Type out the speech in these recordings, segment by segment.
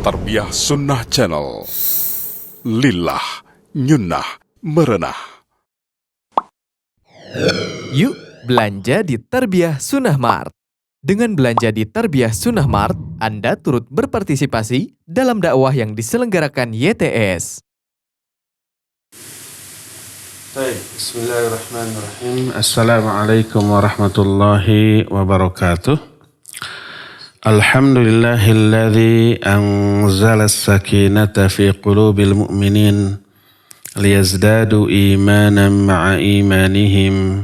Tarbiyah Sunnah Channel. Lillah, nyunnah, merenah. Yuk belanja di Tarbiyah Sunnah Mart. Dengan belanja di Tarbiyah Sunnah Mart, Anda turut berpartisipasi dalam dakwah yang diselenggarakan YTS. Bismillahirrahmanirrahim. Assalamualaikum warahmatullahi wabarakatuh. Alhamdulillahilladzi anzala as-sakinata fi qulubil mu'minin liyazdadu imanan ma'a imanihim.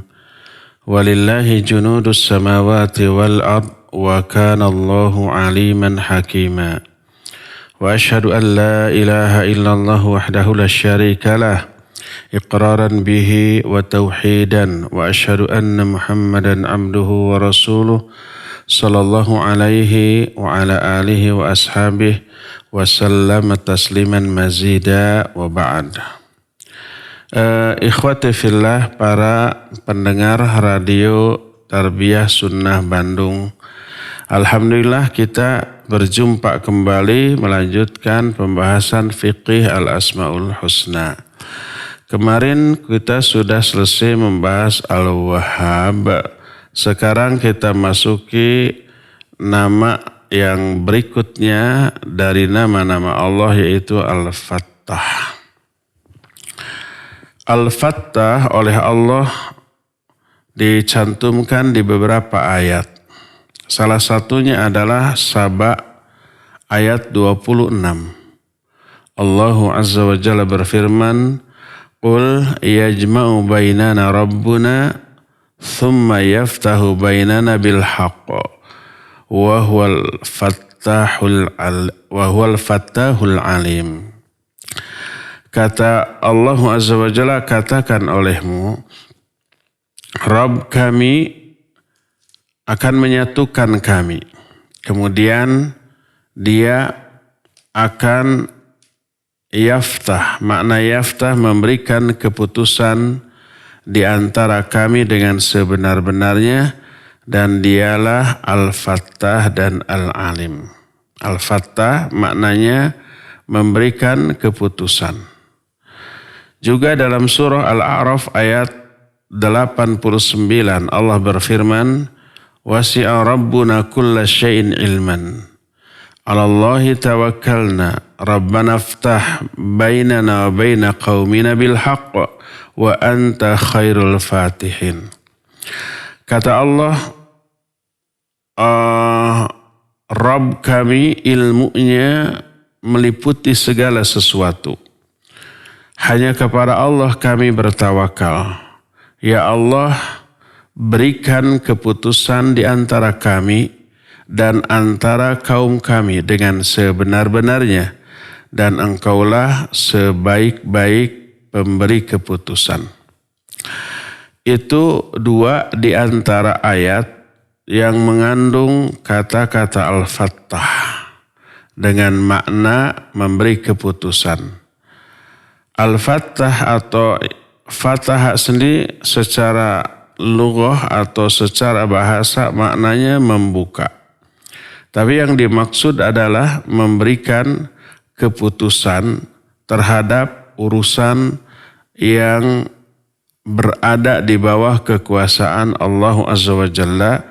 Walillahi junudus samawati wal ard wa kana Allahu aliman hakima. Wa ashhadu an la ilaha illallah wahdahu la syarika lah iqraran bihi wa tauhidan wa ashhadu anna Muhammadan abduhu wa rasuluh sallallahu alaihi wa ala alihi wa ashabihi wa sallama tasliman mazida wa ba'd. Ikhwati fillah, para pendengar radio Tarbiyah Sunnah Bandung, alhamdulillah kita berjumpa kembali melanjutkan pembahasan fiqih al-asmaul husna. Kemarin kita sudah selesai membahas Al-Wahhab. Sekarang kita masuki nama yang berikutnya dari nama-nama Allah, yaitu Al-Fattah. Al-Fattah oleh Allah dicantumkan di beberapa ayat. Salah satunya adalah Saba ayat 26. Allah Azza wa Jalla berfirman, Qul yajma'u bainana rabbuna thumma yaftahu bainana bil haqq wa huwal fattahul alim. Kata Allah Azza wa Jalla, katakan olehmu, Rabb kami akan menyatukan kami. Kemudian dia akan yaftah. Makna yaftah memberikan keputusan di antara kami dengan sebenar-benarnya, dan dialah Al-Fattah dan Al-Alim. Al-Fattah maknanya memberikan keputusan. Juga dalam surah Al-A'raf ayat 89 Allah berfirman, Wasi'a Rabbuna kulla syai'in ilman. Alallahi tawakkalna. Rabbana aftah bainana wa baina qaumina bil haqq wa anta khairul fatihin. Kata Allah, Rabb kami ilmunya meliputi segala sesuatu. Hanya kepada Allah kami bertawakal. Ya Allah, berikan keputusan di antara kami dan antara kaum kami dengan sebenar-benarnya, dan engkaulah sebaik-baik pemberi keputusan. Itu dua di antara ayat yang mengandung kata-kata Al-Fattah dengan makna memberi keputusan. Al-Fattah atau Fattah sendiri secara lughah atau secara bahasa maknanya membuka. Tapi yang dimaksud adalah memberikan keputusan terhadap urusan yang berada di bawah kekuasaan Allah Azza wa Jalla,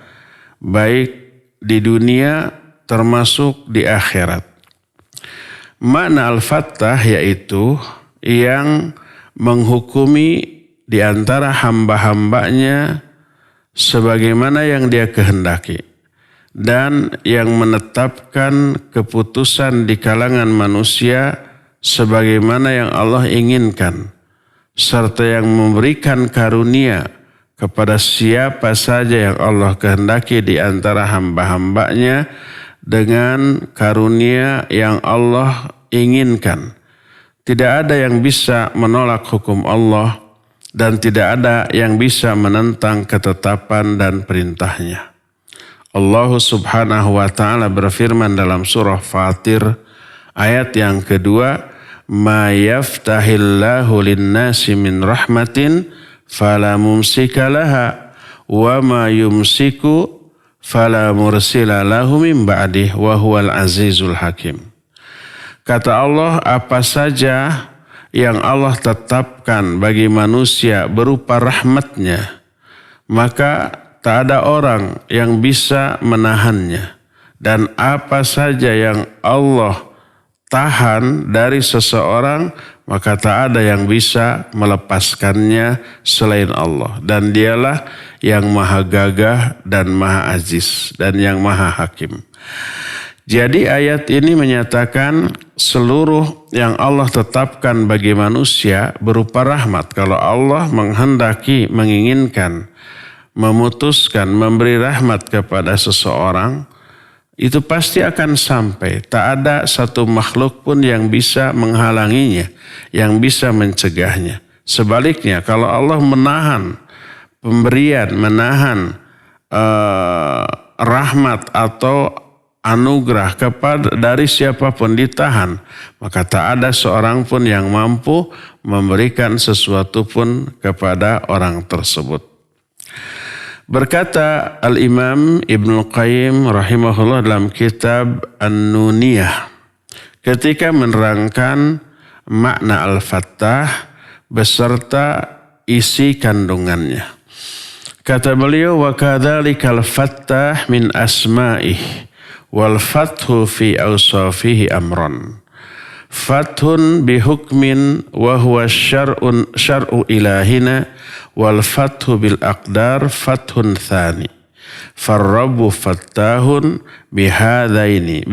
baik di dunia termasuk di akhirat. Makna Al-Fattah yaitu yang menghukumi di antara hamba-hambanya sebagaimana yang dia kehendaki, dan yang menetapkan keputusan di kalangan manusia sebagaimana yang Allah inginkan, serta yang memberikan karunia kepada siapa saja yang Allah kehendaki di antara hamba-hambanya dengan karunia yang Allah inginkan. Tidak ada yang bisa menolak hukum Allah, dan tidak ada yang bisa menentang ketetapan dan perintahnya. Allah Subhanahu wa ta'ala berfirman dalam surah Fatir ayat yang kedua, Ma yaftahillahu linnasi min rahmatin fala mumsika laha wa ma yumsiku fala mursila lahu min ba'dih wa huwal azizul hakim. Kata Allah, apa saja yang Allah tetapkan bagi manusia berupa rahmatnya, maka tak ada orang yang bisa menahannya. Dan apa saja yang Allah tahan dari seseorang, maka tak ada yang bisa melepaskannya selain Allah. Dan dialah yang maha gagah dan maha aziz dan yang maha hakim. Jadi ayat ini menyatakan seluruh yang Allah tetapkan bagi manusia berupa rahmat. Kalau Allah menghendaki, menginginkan, memutuskan, memberi rahmat kepada seseorang, itu pasti akan sampai. Tak ada satu makhluk pun yang bisa menghalanginya, yang bisa mencegahnya. Sebaliknya, kalau Allah menahan pemberian, menahan rahmat atau anugerah dari siapapun ditahan, maka tak ada seorang pun yang mampu memberikan sesuatu pun kepada orang tersebut. Berkata Al-Imam Ibnu Qayyim rahimahullah dalam kitab An-Nuniyah ketika menerangkan makna Al-Fattah beserta isi kandungannya. Kata beliau, wa kadzalikal fattah min asma'ih wal fathu fi awsafihi amran. Fathun bihukmin wa huwa syar'u ilahina wal fathu bil aqdar fathun thani. Farrabbu fattahun bihadaini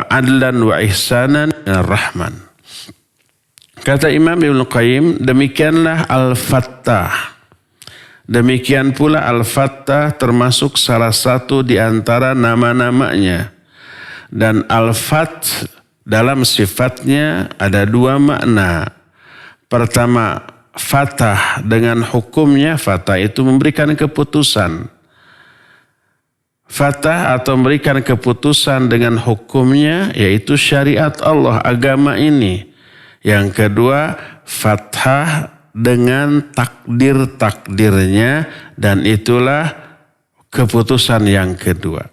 adlan wa ihsanan rahman. Kata Imam Ibnu Qayyim, demikianlah Al-Fattah. Demikian pula Al-Fattah termasuk salah satu di antara nama-namanya. Dan Al-Fath dalam sifatnya ada dua makna. Pertama, Fatah dengan hukumnya. Fatah itu memberikan keputusan. Fatah atau memberikan keputusan dengan hukumnya, yaitu syariat Allah, agama ini. Yang kedua, Fathah dengan takdir-takdirnya, dan itulah keputusan yang kedua.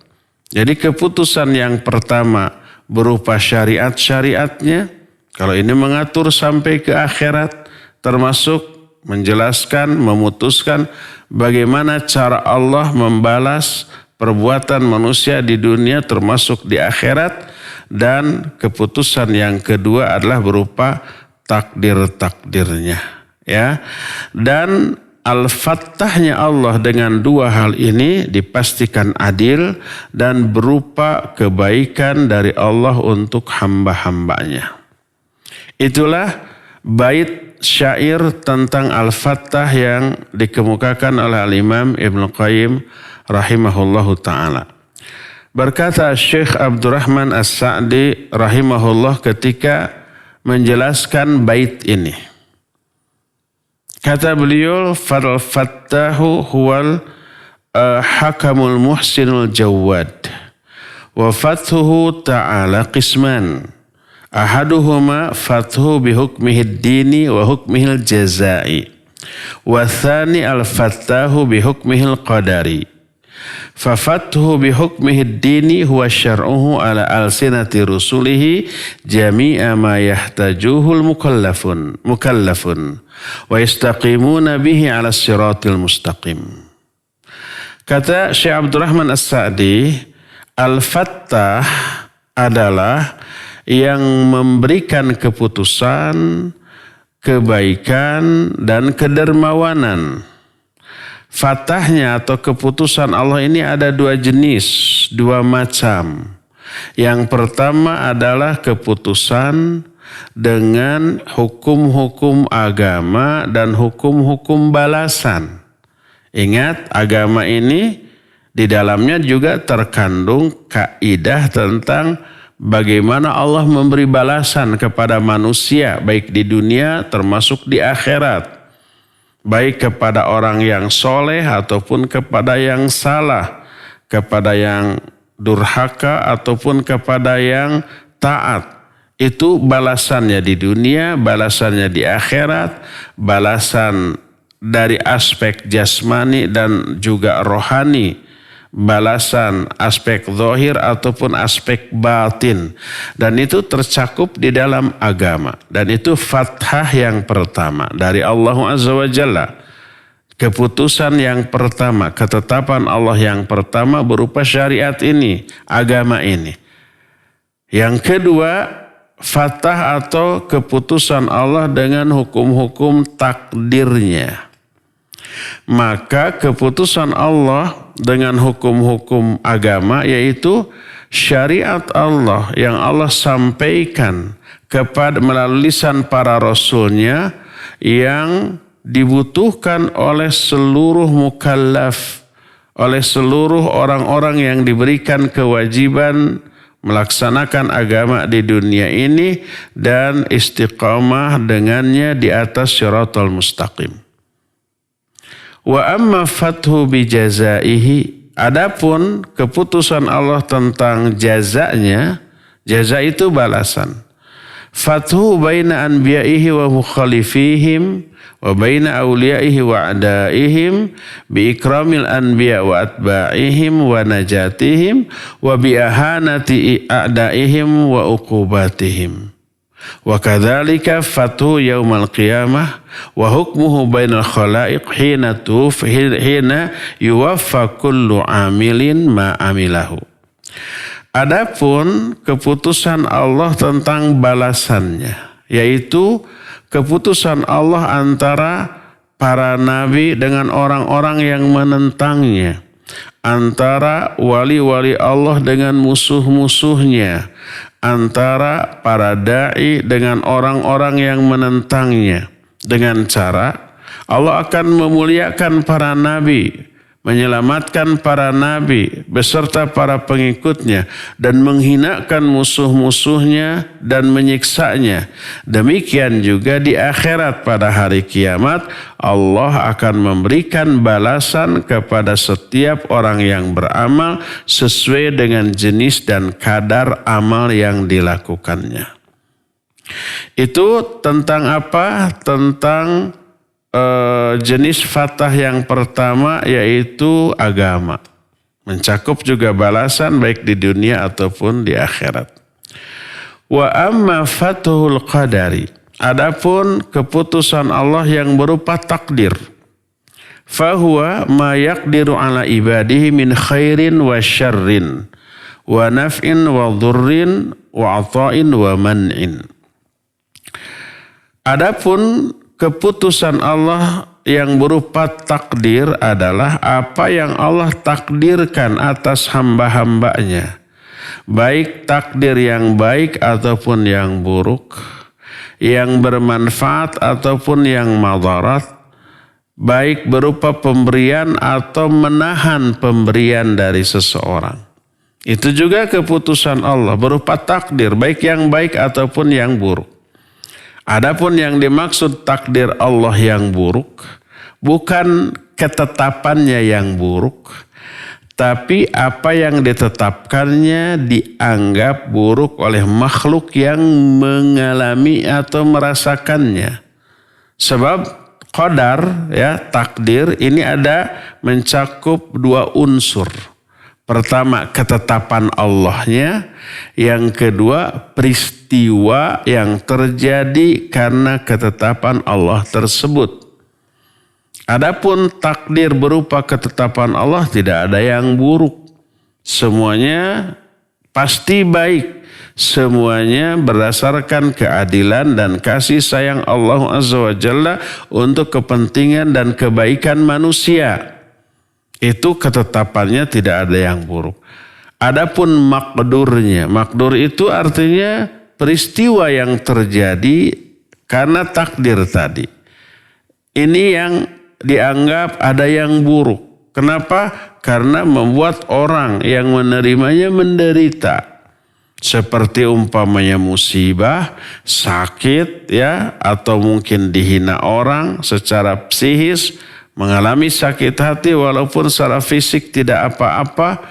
Jadi keputusan yang pertama berupa syariat-syariatnya, kalau ini mengatur sampai ke akhirat, termasuk menjelaskan, memutuskan bagaimana cara Allah membalas perbuatan manusia di dunia termasuk di akhirat. Dan keputusan yang kedua adalah berupa takdir-takdirnya. Ya, dan Al-Fattahnya Allah dengan dua hal ini dipastikan adil dan berupa kebaikan dari Allah untuk hamba-hambanya. Itulah bait syair tentang Al-Fattah yang dikemukakan oleh Al-Imam Ibnu Qayyim rahimahullahu ta'ala. Berkata Syekh Abdurrahman As-Sa'di rahimahullah ketika menjelaskan bait ini. Kata beliau, Fal-Fattahu huwal hakamul muhsinul jawad. Wa fathuhu ta'ala qisman. Ahaduhuma fathu bihukmihid dini wa hukmihil jazai. Wa thani al-fattahu bihukmihil qadari. Fafathu bihukmihid dini huwa syar'uhu ala alsinati rusulihi jami'a ma yahtajuhul mukallafun wa yastaqimuna bihi ala siratil mustaqim. Kata Syekh Abdurrahman As-Sa'di, Al-Fattah adalah yang memberikan keputusan, kebaikan dan kedermawanan. Fatahnya atau keputusan Allah ini ada dua jenis, dua macam. Yang pertama adalah keputusan dengan hukum-hukum agama dan hukum-hukum balasan. Ingat, agama ini di dalamnya juga terkandung kaidah tentang bagaimana Allah memberi balasan kepada manusia baik di dunia termasuk di akhirat. Baik kepada orang yang soleh ataupun kepada yang salah, kepada yang durhaka ataupun kepada yang taat. Itu balasannya di dunia, balasannya di akhirat, balasan dari aspek jasmani dan juga rohani, balasan aspek zahir ataupun aspek batin. Dan itu tercakup di dalam agama. Dan itu fathah yang pertama dari Allah Azza wa Jalla. Keputusan yang pertama, ketetapan Allah yang pertama berupa syariat ini, agama ini. Yang kedua, fathah atau keputusan Allah dengan hukum-hukum takdirnya. Maka keputusan Allah dengan hukum-hukum agama yaitu syariat Allah yang Allah sampaikan kepada melalui lisan para rasulnya yang dibutuhkan oleh seluruh mukallaf, oleh seluruh orang-orang yang diberikan kewajiban melaksanakan agama di dunia ini dan istiqamah dengannya di atas syiratal mustaqim. Wa amma fathu bi jazaihi, adapun keputusan Allah tentang jazanya, jaza itu balasan. Fathu baina anbiya'ihi wa mukhalifihim wa baina awliyaihi wa a'daihim bi ikramil anbiya wa atba'ihim wa najatihim wa bi ahanati a'daihim wa uqubatihim. Wa kadzalika fathu yaumal qiyamah wa hukmuhu bainal khalaiq hina yuwaffa kullu amilin ma amilahu. Adapun keputusan Allah tentang balasannya, yaitu keputusan Allah antara para nabi dengan orang-orang yang menentangnya, antara wali-wali Allah dengan musuh-musuhnya, antara para da'i dengan orang-orang yang menentangnya. Dengan cara Allah akan memuliakan para nabi, menyelamatkan para nabi beserta para pengikutnya dan menghinakan musuh-musuhnya dan menyiksanya. Demikian juga di akhirat pada hari kiamat Allah akan memberikan balasan kepada setiap orang yang beramal sesuai dengan jenis dan kadar amal yang dilakukannya. Itu tentang apa? Tentang jenis fathah yang pertama yaitu agama. Mencakup juga balasan baik di dunia ataupun di akhirat. Wa amma fathul qadari, adapun keputusan Allah yang berupa takdir. Fahuwa ma yaqdiru ala ibadihi min khairin wa syarrin wa naf'in wa dhurrin wa ata'in wa man'in. Adapun keputusan Allah yang berupa takdir adalah apa yang Allah takdirkan atas hamba-hambanya. Baik takdir yang baik ataupun yang buruk, yang bermanfaat ataupun yang madarat, baik berupa pemberian atau menahan pemberian dari seseorang. Itu juga keputusan Allah berupa takdir, baik yang baik ataupun yang buruk. Adapun yang dimaksud takdir Allah yang buruk, bukan ketetapannya yang buruk, tapi apa yang ditetapkannya dianggap buruk oleh makhluk yang mengalami atau merasakannya. Sebab qadar, ya, takdir ini ada mencakup dua unsur. Pertama, ketetapan Allahnya. Yang kedua, peristiwa yang terjadi karena ketetapan Allah tersebut. Adapun takdir berupa ketetapan Allah tidak ada yang buruk. Semuanya pasti baik. Semuanya berdasarkan keadilan dan kasih sayang Allah Azza wa Jalla untuk kepentingan dan kebaikan manusia. Itu ketetapannya tidak ada yang buruk. Adapun makdurnya, makdur itu artinya peristiwa yang terjadi karena takdir tadi. Ini yang dianggap ada yang buruk. Kenapa? Karena membuat orang yang menerimanya menderita. Seperti umpamanya musibah, sakit, ya, atau mungkin dihina orang secara psikis, mengalami sakit hati walaupun secara fisik tidak apa-apa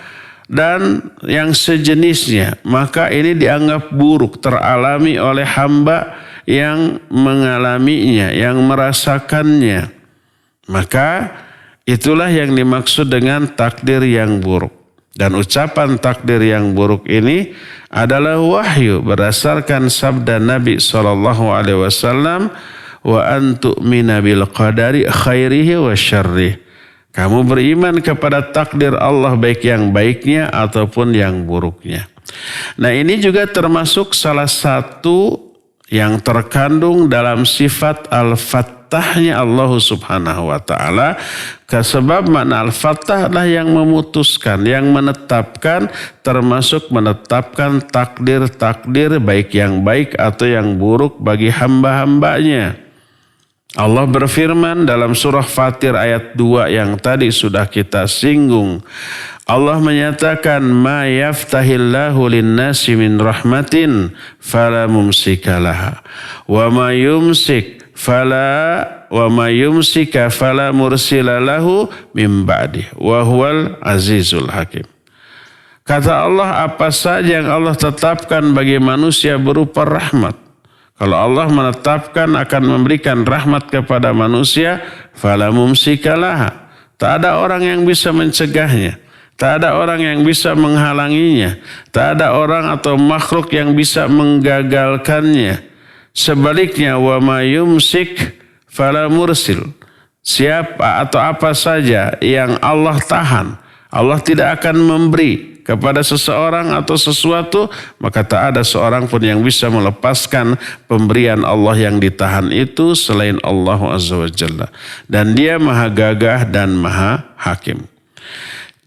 dan yang sejenisnya, maka ini dianggap buruk teralami oleh hamba yang mengalaminya, yang merasakannya. Maka Itulah yang dimaksud dengan takdir yang buruk. Dan ucapan takdir yang buruk ini adalah wahyu berdasarkan sabda Nabi SAW, wa antu'mina bil qadari khairihi wa syarrih. Kamu beriman kepada takdir Allah baik yang baiknya ataupun yang buruknya. Nah, ini juga termasuk salah satu yang terkandung dalam sifat al-fattahnya Allah Subhanahu wa ta'ala. Sebab makna al-fattah adalah yang memutuskan, yang menetapkan, termasuk menetapkan takdir-takdir baik yang baik atau yang buruk bagi hamba-hambanya. Allah berfirman dalam surah Fatir ayat 2 yang tadi sudah kita singgung. Allah menyatakan, ma yaftahillahu linnasi min rahmatin fala mumsikalaha wa ma yumsika fala mursilalahu min ba'dih wa huwal azizul hakim. Kata Allah, apa saja yang Allah tetapkan bagi manusia berupa rahmat. Kalau Allah menetapkan akan memberikan rahmat kepada manusia, fala mumsikalaha. Tak ada orang yang bisa mencegahnya. Tak ada orang yang bisa menghalanginya. Tak ada orang atau makhluk yang bisa menggagalkannya. Sebaliknya, wa ma yumsik fala mursil. Siapa atau apa saja yang Allah tahan, Allah tidak akan memberi kepada seseorang atau sesuatu, maka tak ada seorang pun yang bisa melepaskan pemberian Allah yang ditahan itu selain Allah Azza wa Jalla. Dan dia maha gagah dan maha hakim.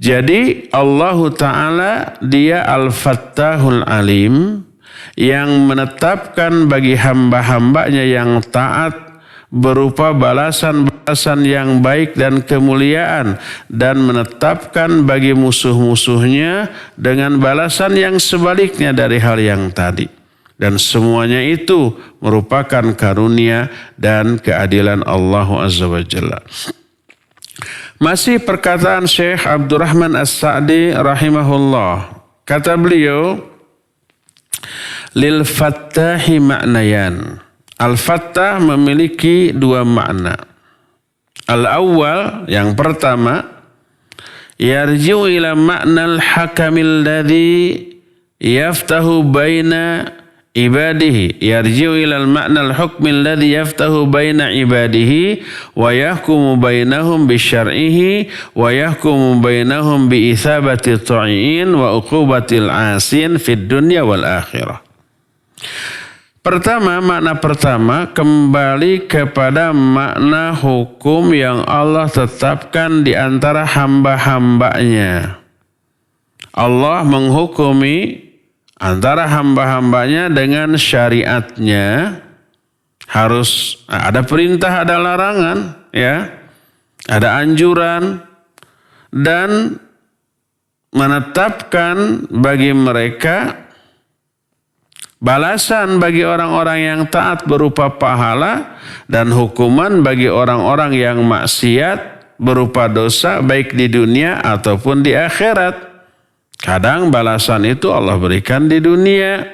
Jadi Allah Ta'ala dia Al-Fattahul Alim yang menetapkan bagi hamba-hambanya yang taat berupa balasan-balasan yang baik dan kemuliaan, dan menetapkan bagi musuh-musuhnya dengan balasan yang sebaliknya dari hal yang tadi. Dan semuanya itu merupakan karunia dan keadilan Allah Azza wa Jalla. Masih perkataan Syekh Abdurrahman As-Sa'di rahimahullah. Kata beliau, lil fattahi ma'nayan. Al-Fattah memiliki dua makna. Al-awwal, yang pertama, yarji'u ila ma'nal hakamil ladzi yaftahu baina ibadihi. Yarji'u ila ma'nal hukmil ladzi yaftahu baina ibadihi wa yahkumu bainahum bisyar'ihi wa yahkumu bainahum bi ithabati ta'iin wa uqubatil 'asin fid dunya wal akhirah. Pertama, makna pertama kembali kepada makna hukum yang Allah tetapkan di antara hamba-hambanya. Allah menghukumi antara hamba-hambanya dengan syariatnya. Harus ada perintah, ada larangan, ya, ada anjuran, dan menetapkan bagi mereka balasan bagi orang-orang yang taat berupa pahala, dan hukuman bagi orang-orang yang maksiat berupa dosa baik di dunia ataupun di akhirat. Kadang balasan itu Allah berikan di dunia,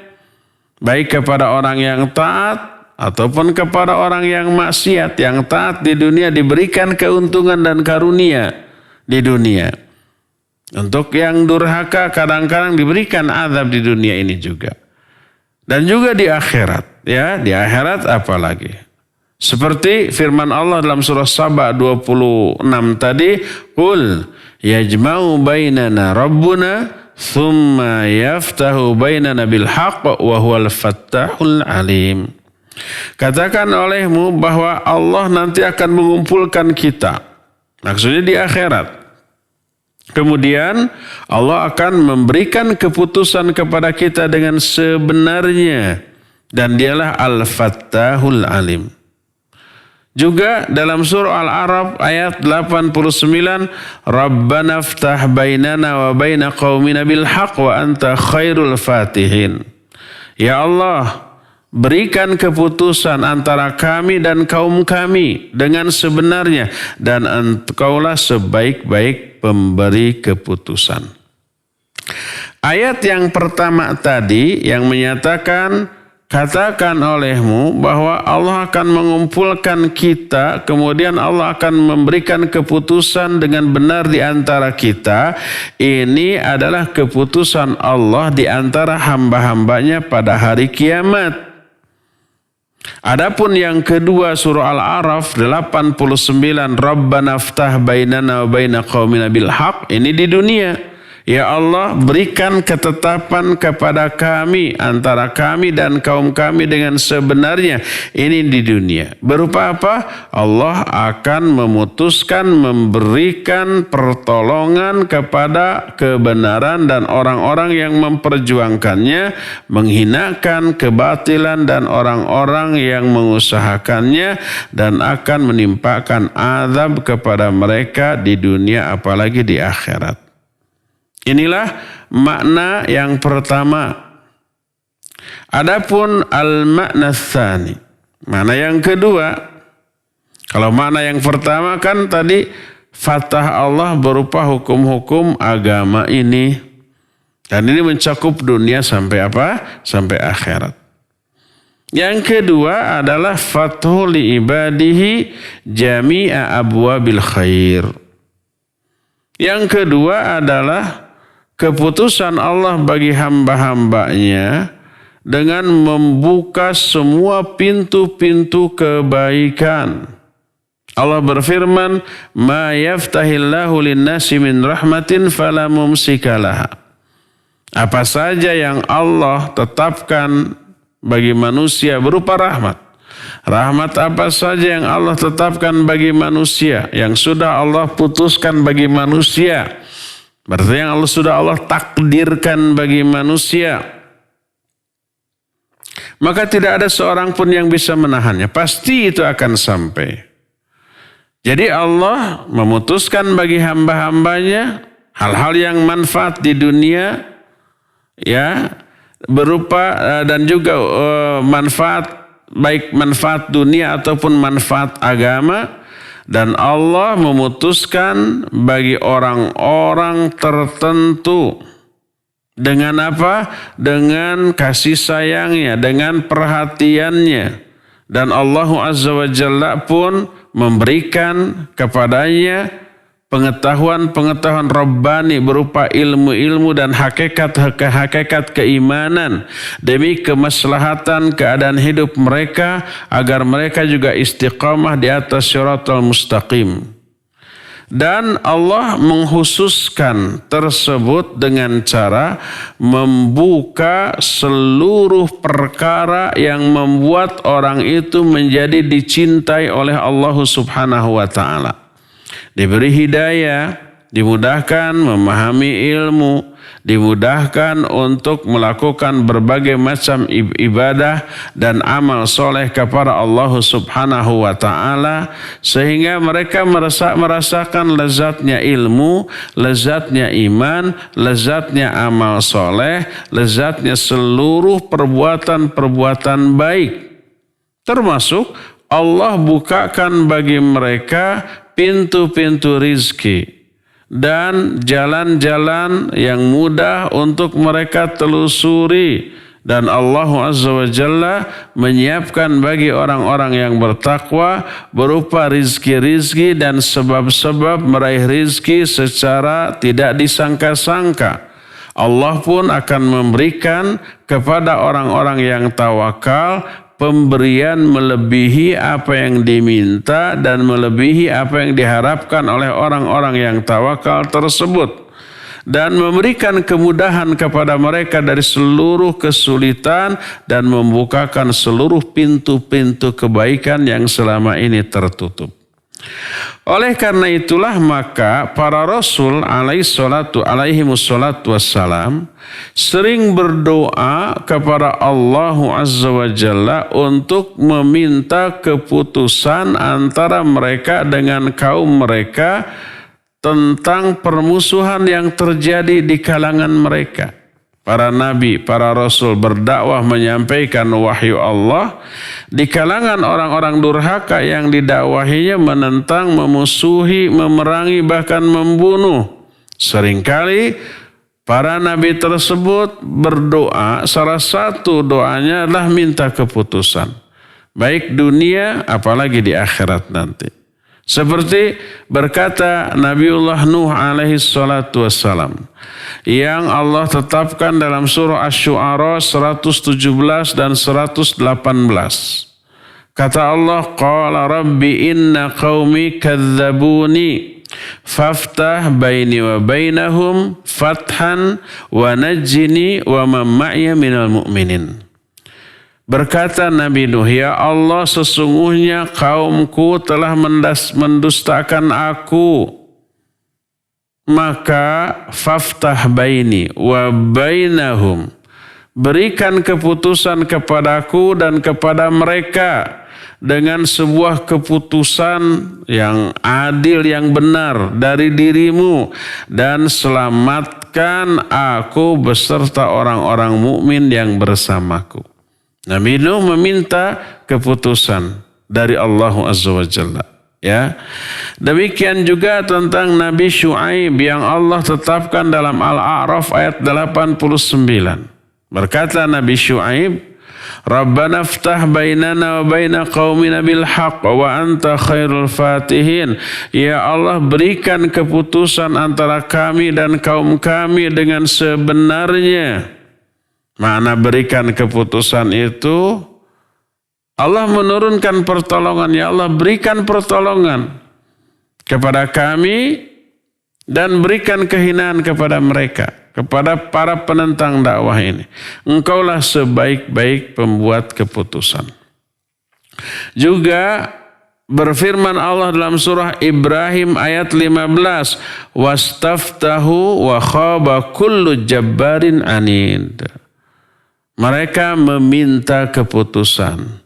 baik kepada orang yang taat ataupun kepada orang yang maksiat. Yang taat di dunia diberikan keuntungan dan karunia di dunia. Untuk yang durhaka kadang-kadang diberikan azab di dunia ini juga. Dan juga di akhirat, ya, di akhirat apalagi. Seperti firman Allah dalam surah Saba 26 tadi, qul yajma'u bainana rabbuna thumma yaftahu bainana bil haqq wa huwal fattahul alim. Katakan olehmu bahwa Allah nanti akan mengumpulkan kita. Maksudnya di akhirat. Kemudian Allah akan memberikan keputusan kepada kita dengan sebenarnya. Dan dialah Al-Fattahul Alim. Juga dalam surah Al-A'raf ayat 89, Rabbana ftah bainana wa baina qaumina bil haqq wa anta khairul fatihin. Ya Allah, berikan keputusan antara kami dan kaum kami dengan sebenarnya, dan Engkaulah sebaik-baik pemberi keputusan. Ayat yang pertama tadi yang menyatakan katakan olehmu bahwa Allah akan mengumpulkan kita, kemudian Allah akan memberikan keputusan dengan benar di antara kita. Ini adalah keputusan Allah di antara hamba-hambanya pada hari kiamat. Adapun yang kedua, surah Al-A'raf 89, Rabbana ftah bainana wa baina qaumina bil haq, ini di dunia. Ya Allah, berikan ketetapan kepada kami, antara kami dan kaum kami dengan sebenarnya. Ini di dunia. Berupa apa? Allah akan memutuskan, memberikan pertolongan kepada kebenaran dan orang-orang yang memperjuangkannya, menghinakan kebatilan dan orang-orang yang mengusahakannya, dan akan menimpakan azab kepada mereka di dunia apalagi di akhirat. Inilah makna yang pertama. Adapun al-makna tsani, makna yang kedua. Kalau makna yang pertama kan tadi fatah Allah berupa hukum-hukum agama ini. Dan ini mencakup dunia sampai apa? Sampai akhirat. Yang kedua adalah fathu li ibadihi jami'a abwabil khair. Yang kedua adalah keputusan Allah bagi hamba-hambanya dengan membuka semua pintu-pintu kebaikan. Allah berfirman, "Ma yaftahillahu lin-nasi min rahmatin fala mumsika laha." Apa saja yang Allah tetapkan bagi manusia berupa rahmat. Rahmat apa saja yang Allah tetapkan bagi manusia, yang sudah Allah putuskan bagi manusia, berarti yang sudah Allah takdirkan bagi manusia, maka tidak ada seorang pun yang bisa menahannya. Pasti itu akan sampai. Jadi Allah memutuskan bagi hamba-hambanya hal-hal yang manfaat di dunia, ya, berupa dan juga manfaat, baik manfaat dunia ataupun manfaat agama. Dan Allah memutuskan bagi orang-orang tertentu dengan apa? Dengan kasih sayangnya, dengan perhatiannya. Dan Allah Azza wa Jalla pun memberikan kepadanya pengetahuan-pengetahuan Rabbani berupa ilmu-ilmu dan hakikat keimanan demi kemaslahatan keadaan hidup mereka agar mereka juga istiqamah di atas syiratal mustaqim. Dan Allah menghususkan tersebut dengan cara membuka seluruh perkara yang membuat orang itu menjadi dicintai oleh Allah Subhanahu wa taala. Diberi hidayah, dimudahkan memahami ilmu, dimudahkan untuk melakukan berbagai macam ibadah dan amal soleh kepada Allah Subhanahu wa taala, sehingga mereka merasakan lezatnya ilmu, lezatnya iman, lezatnya amal soleh, lezatnya seluruh perbuatan-perbuatan baik. Termasuk Allah bukakan bagi mereka pintu-pintu rizki dan jalan-jalan yang mudah untuk mereka telusuri. Dan Allah Azza wa Jalla menyiapkan bagi orang-orang yang bertakwa berupa rizki-rizki dan sebab-sebab meraih rizki secara tidak disangka-sangka. Allah pun akan memberikan kepada orang-orang yang tawakal pemberian melebihi apa yang diminta dan melebihi apa yang diharapkan oleh orang-orang yang tawakal tersebut, dan memberikan kemudahan kepada mereka dari seluruh kesulitan dan membukakan seluruh pintu-pintu kebaikan yang selama ini tertutup. Oleh karena itulah maka para Rasul alaihimussalatu wassalam sering berdoa kepada Allah Azza wa Jalla untuk meminta keputusan antara mereka dengan kaum mereka tentang permusuhan yang terjadi di kalangan mereka. Para nabi, para rasul berdakwah menyampaikan wahyu Allah di kalangan orang-orang durhaka yang didakwahinya menentang, memusuhi, memerangi, bahkan membunuh. Seringkali Para nabi tersebut berdoa, salah satu doanya adalah minta keputusan. Baik dunia apalagi di akhirat nanti. Seperti berkata Nabiullah Nuh alaihi salatu wassalam, yang Allah tetapkan dalam surah Asy-Syu'ara 117 dan 118. Kata Allah, qala rabbi inna qaumi kadzabuni faftah baini wa bainahum fathan wa najjini wa man ma'iya minal mu'minin. Berkata Nabi Nuh, ya Allah, sesungguhnya kaumku telah mendustakan aku. Maka faftah baini wa bainahum, berikan keputusan kepadaku dan kepada mereka dengan sebuah keputusan yang adil, yang benar dari dirimu, dan selamatkan aku beserta orang-orang mukmin yang bersamaku. Nabi Nuh meminta keputusan dari Allah Azza wa Jalla. Ya. Demikian juga tentang Nabi Syu'aib yang Allah tetapkan dalam Al-A'raf ayat 89. Berkata Nabi Syu'aib, Rabbana ftah bainana wa baina qaumina bil haqq wa anta khairul fatihin. Ya Allah, berikan keputusan antara kami dan kaum kami dengan sebenarnya. Makna berikan keputusan itu, Allah menurunkan pertolongan. Ya Allah, berikan pertolongan kepada kami dan berikan kehinaan kepada mereka, kepada para penentang dakwah ini. Engkaulah sebaik-baik pembuat keputusan. Juga berfirman Allah dalam surah Ibrahim ayat 15, wastaftahu wa khaba kullu jabbarin anid. Mereka meminta keputusan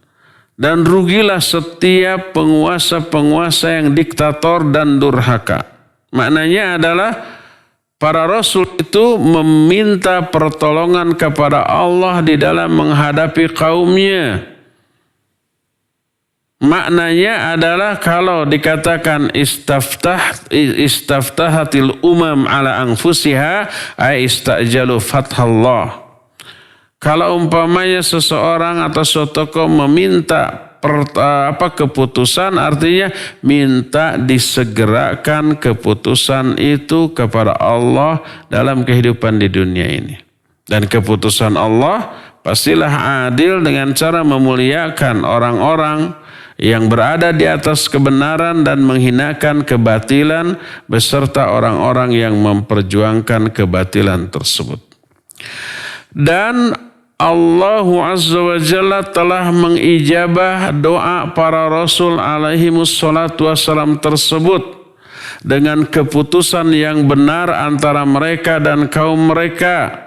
dan rugilah setiap penguasa-penguasa yang diktator dan durhaka. Maknanya adalah para rasul itu meminta pertolongan kepada Allah di dalam menghadapi kaumnya. Maknanya adalah kalau dikatakan istaftahatil umam ala anfusiha ay istajalu fathallah. Kalau umpamanya seseorang atau suatu tokoh meminta keputusan, artinya minta disegerakan keputusan itu kepada Allah dalam kehidupan di dunia ini. Dan keputusan Allah pastilah adil dengan cara memuliakan orang-orang yang berada di atas kebenaran dan menghinakan kebatilan beserta orang-orang yang memperjuangkan kebatilan tersebut. Dan Allah Azza wa Jalla telah mengijabah doa para Rasul alaihimus salatu wassalam tersebut dengan keputusan yang benar antara mereka dan kaum mereka.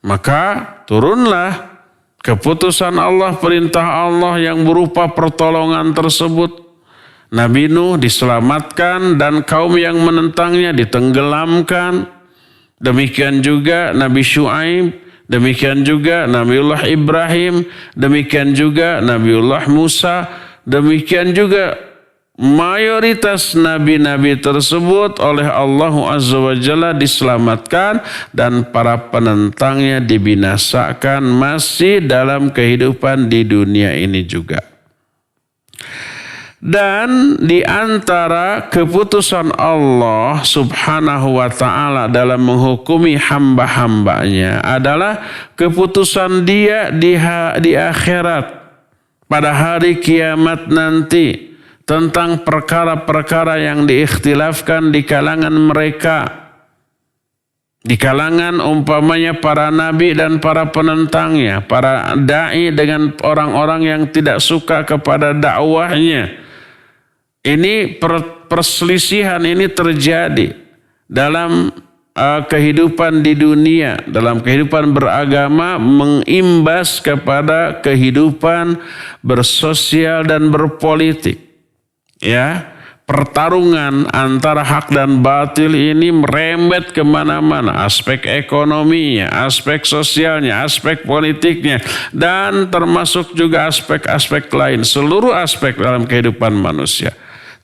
Maka turunlah keputusan Allah, perintah Allah yang berupa pertolongan tersebut. Nabi Nuh diselamatkan dan kaum yang menentangnya ditenggelamkan. Demikian juga Nabi Syu'aib. Demikian juga Nabiullah Ibrahim, demikian juga Nabiullah Musa, demikian juga mayoritas nabi-nabi tersebut oleh Allah Azza wa Jalla diselamatkan dan para penentangnya dibinasakan masih dalam kehidupan di dunia ini juga. Dan di antara keputusan Allah Subhanahu wa ta'ala dalam menghukumi hamba-hambanya adalah keputusan Dia di akhirat pada hari kiamat nanti tentang perkara-perkara yang diikhtilafkan di kalangan mereka, di kalangan umpamanya para nabi dan para penentangnya, para da'i dengan orang-orang yang tidak suka kepada dakwahnya. Ini perselisihan ini terjadi dalam kehidupan di dunia, dalam kehidupan beragama, mengimbas kepada kehidupan bersosial dan berpolitik. Ya, pertarungan antara hak dan batil ini merembet kemana-mana. Aspek ekonominya, aspek sosialnya, aspek politiknya, dan termasuk juga aspek-aspek lain. Seluruh aspek dalam kehidupan manusia.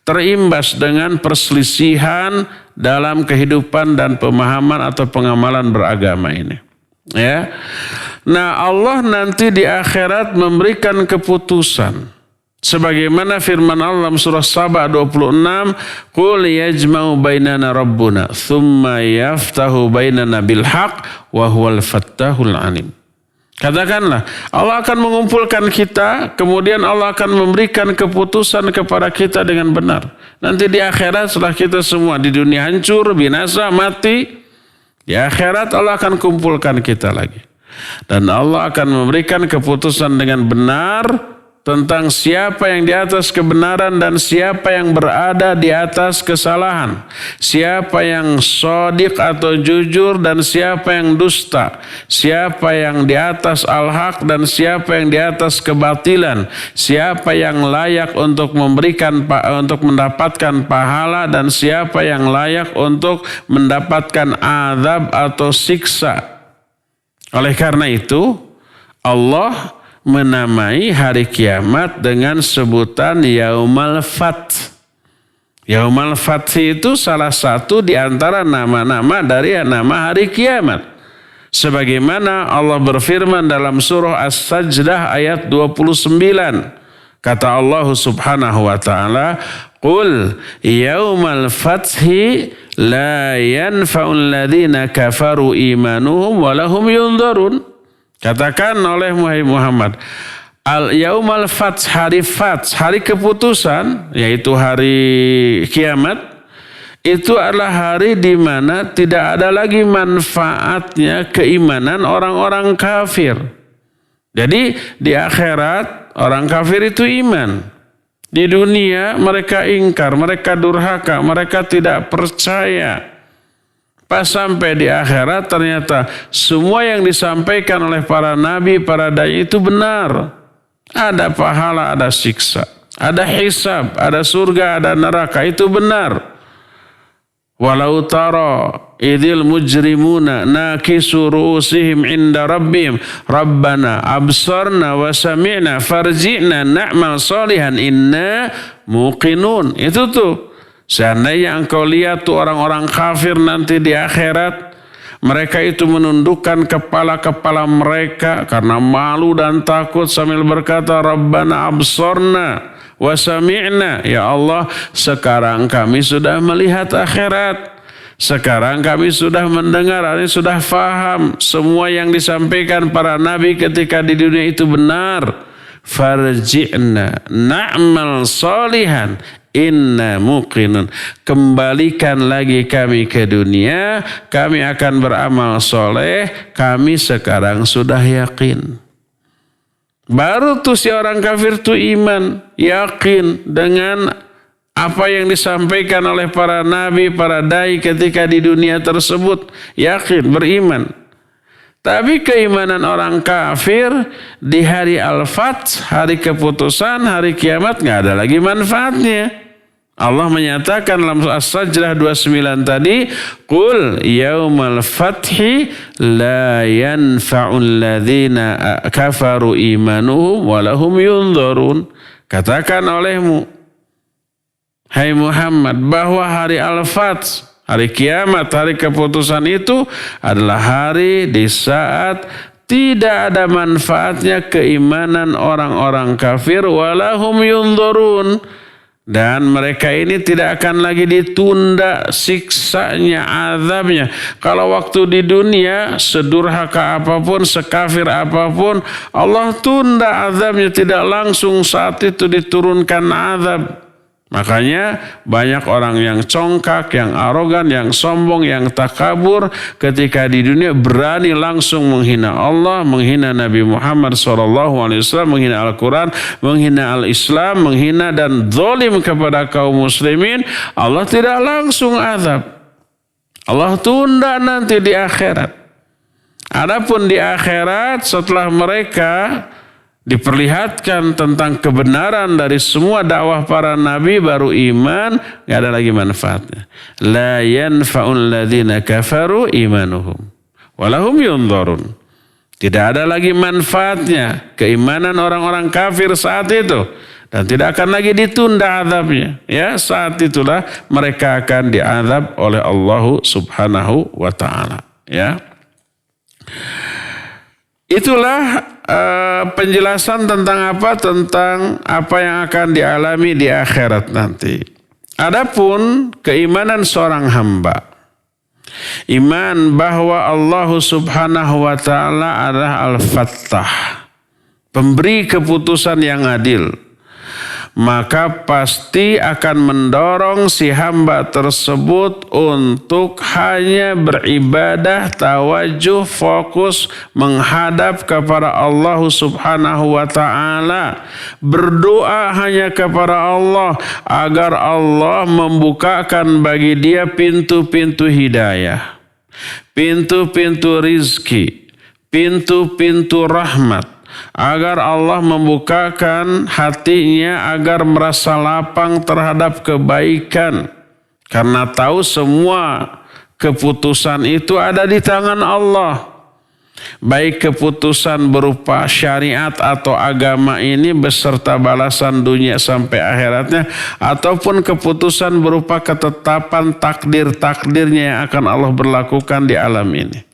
terimbas dengan perselisihan dalam kehidupan dan pemahaman atau pengamalan beragama ini. Ya. Nah, Allah nanti di akhirat memberikan keputusan. Sebagaimana firman Allah dalam surah Saba 26, "Qul yajma'u bainana rabbuna, thumma yaftahu bainana bil haqq wa huwal fattahul alim." Katakanlah, Allah akan mengumpulkan kita, kemudian Allah akan memberikan keputusan kepada kita dengan benar. Nanti di akhirat setelah kita semua di dunia hancur, binasa, mati, di akhirat Allah akan kumpulkan kita lagi. Dan Allah akan memberikan keputusan dengan benar tentang siapa yang di atas kebenaran dan siapa yang berada di atas kesalahan. Siapa yang shadiq atau jujur dan siapa yang dusta. Siapa yang di atas al-haq dan siapa yang di atas kebatilan. Siapa yang layak untuk mendapatkan pahala dan siapa yang layak untuk mendapatkan azab atau siksa. Oleh karena itu, Allah menamai hari kiamat dengan sebutan Yaumal Fath. Yaumal Fath itu salah satu di antara nama-nama dari nama hari kiamat. Sebagaimana Allah berfirman dalam surah As-Sajdah ayat 29. Kata Allah Subhanahu wa taala, "Qul yaumal fathi la yanfa'ul ladzina kafaru imanuhum wa lahum yunzarun." Katakan oleh Muhammad, Al-Yaumal Fath, hari keputusan, yaitu hari kiamat, itu adalah hari di mana tidak ada lagi manfaatnya keimanan orang-orang kafir. Jadi di akhirat orang kafir itu iman. Di dunia mereka ingkar, mereka durhaka, mereka tidak percaya. Pas sampai di akhirat ternyata semua yang disampaikan oleh para nabi, para dai itu benar. Ada pahala, ada siksa. Ada hisab, ada surga, ada neraka. Itu benar. Walau tara idil mujrimuna nakisu ru'usihim inda rabbihim rabbana absarna wa sami'na farji'na na'mal salihan inna muqinun. Itu tuh. Seandainya engkau lihat tuh orang-orang kafir nanti di akhirat, mereka itu menundukkan kepala-kepala mereka karena malu dan takut sambil berkata, Rabbana absorna wa sami'na. Ya Allah, sekarang kami sudah melihat akhirat. Sekarang kami sudah mendengar, ini sudah faham semua yang disampaikan para nabi ketika di dunia itu benar. Farji'na na'mal salihan inna muqinun. Kembalikan lagi kami ke dunia, kami akan beramal soleh, kami sekarang sudah yakin. Baru tuh si orang kafir tuh iman, yakin dengan apa yang disampaikan oleh para nabi, para dai ketika di dunia tersebut, yakin, beriman. Tapi keimanan orang kafir di hari Al-Fath, hari keputusan, hari kiamat, nggak ada lagi manfaatnya. Allah menyatakan dalam As-Sajdah 29 tadi, Qul yaumal fathi la yanfa'ul ladzina kafaru imanuhum walahum yunzarun. Katakan olehmu, hai Muhammad, bahwa hari Al-Fath, hari kiamat, hari keputusan itu adalah hari di saat tidak ada manfaatnya keimanan orang-orang kafir walahum yunzarun. Dan mereka ini tidak akan lagi ditunda siksanya, azabnya. Kalau waktu di dunia sedurhaka apapun, sekafir apapun, Allah tunda azabnya, tidak langsung saat itu diturunkan azab. Makanya banyak orang yang congkak, yang arogan, yang sombong, yang takabur ketika di dunia berani langsung menghina Allah, menghina Nabi Muhammad SAW, menghina Al-Quran, menghina Al-Islam, menghina dan zalim kepada kaum muslimin. Allah tidak langsung azab. Allah tunda nanti di akhirat. Adapun di akhirat setelah mereka diperlihatkan tentang kebenaran dari semua dakwah para nabi, baru iman, gak ada lagi manfaatnya. La yanfa'ul ladzina kafaru imanuhum walahum yunzarun. Tidak ada lagi manfaatnya keimanan orang-orang kafir saat itu. dan tidak akan lagi ditunda azabnya. Ya, saat itulah mereka akan diazab oleh Allah Subhanahu wa taala, ya. Itulah penjelasan tentang apa? Tentang apa yang akan dialami di akhirat nanti. Adapun keimanan seorang hamba, iman bahwa Allah Subhanahu wa taala adalah Al-Fattah, pemberi keputusan yang adil, maka pasti akan mendorong si hamba tersebut untuk hanya beribadah, tawajuh, fokus menghadap kepada Allah Subhanahu wa taala, berdoa hanya kepada Allah agar Allah membukakan bagi dia pintu-pintu hidayah, pintu-pintu rizki, pintu-pintu rahmat, agar Allah membukakan hatinya agar merasa lapang terhadap kebaikan. Karena tahu semua keputusan itu ada di tangan Allah. Baik keputusan berupa syariat atau agama ini beserta balasan dunia sampai akhiratnya, ataupun keputusan berupa ketetapan takdir-takdirnya yang akan Allah berlakukan di alam ini.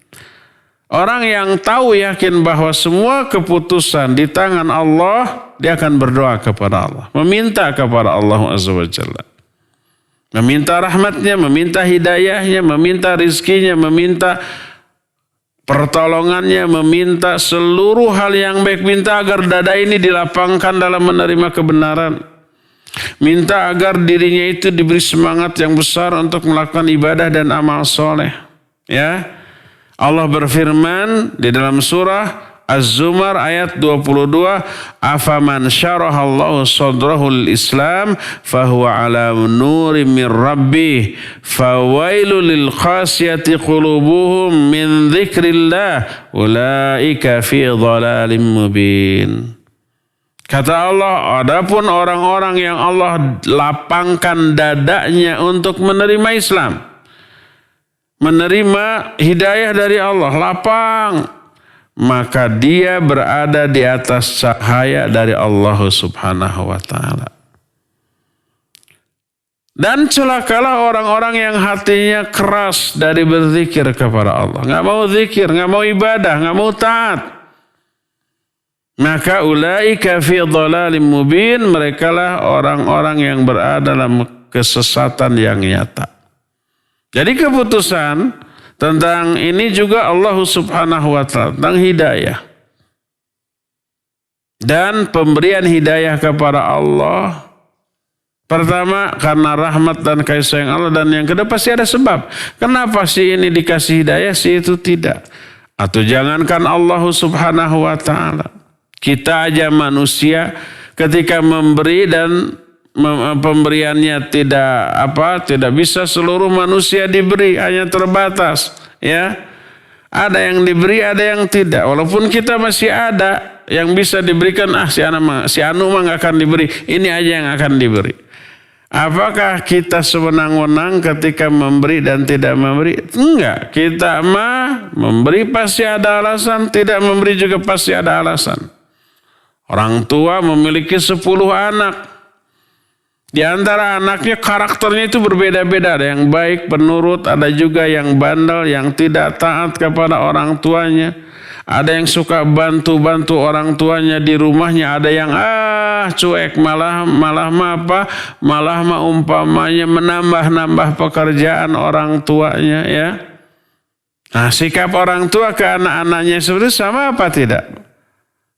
Orang yang tahu yakin bahwa semua keputusan di tangan Allah, dia akan berdoa kepada Allah, meminta kepada Allah Azza wa Jalla. Meminta rahmatnya, meminta hidayahnya, meminta rizkinya, meminta pertolongannya, meminta seluruh hal yang baik. Minta agar dada ini dilapangkan dalam menerima kebenaran. Minta agar dirinya itu diberi semangat yang besar untuk melakukan ibadah dan amal soleh. Ya. Allah berfirman di dalam surah Az-Zumar ayat 22, afaman syarahallahu sadrahu lil-islam fahuwa ala nurim min rabbih fawailul lil qasiyati qulubuhum min dzikrillah ulaika fi dhalalim mubin. Kata Allah, adapun orang-orang yang Allah lapangkan dadanya untuk menerima Islam, menerima hidayah dari Allah, lapang, maka dia berada di atas cahaya dari Allah Subhanahu wa taala. Dan celakalah orang-orang yang hatinya keras dari berzikir kepada Allah. Nggak mau zikir, nggak mau ibadah, nggak mau taat. Maka ulaika fi dhalalim mubin, merekalah orang-orang yang berada dalam kesesatan yang nyata. Jadi keputusan tentang ini juga Allah Subhanahu wa taala, tentang hidayah. Dan pemberian hidayah kepada Allah, pertama karena rahmat dan kasih sayang Allah, dan yang kedua pasti ada sebab. Kenapa si ini dikasih hidayah, si itu tidak? Atau jangankan Allah Subhanahu wa taala, kita aja manusia ketika memberi dan pemberiannya tidak bisa seluruh manusia diberi, hanya terbatas, ya. Ada yang diberi, ada yang tidak. Walaupun kita masih ada yang bisa diberikan, si anu mah nggak akan diberi, ini aja yang akan diberi. Apakah kita sewenang-wenang ketika memberi dan tidak memberi? Enggak, kita mah memberi pasti ada alasan, tidak memberi juga pasti ada alasan. Orang tua memiliki 10 anak. Di antara anaknya karakternya itu berbeda-beda. Ada yang baik, penurut, ada juga yang bandel, yang tidak taat kepada orang tuanya. Ada yang suka bantu-bantu orang tuanya di rumahnya. Ada yang cuek, malah umpamanya menambah-nambah pekerjaan orang tuanya, ya. Nah, sikap orang tua ke anak-anaknya seperti sama apa tidak?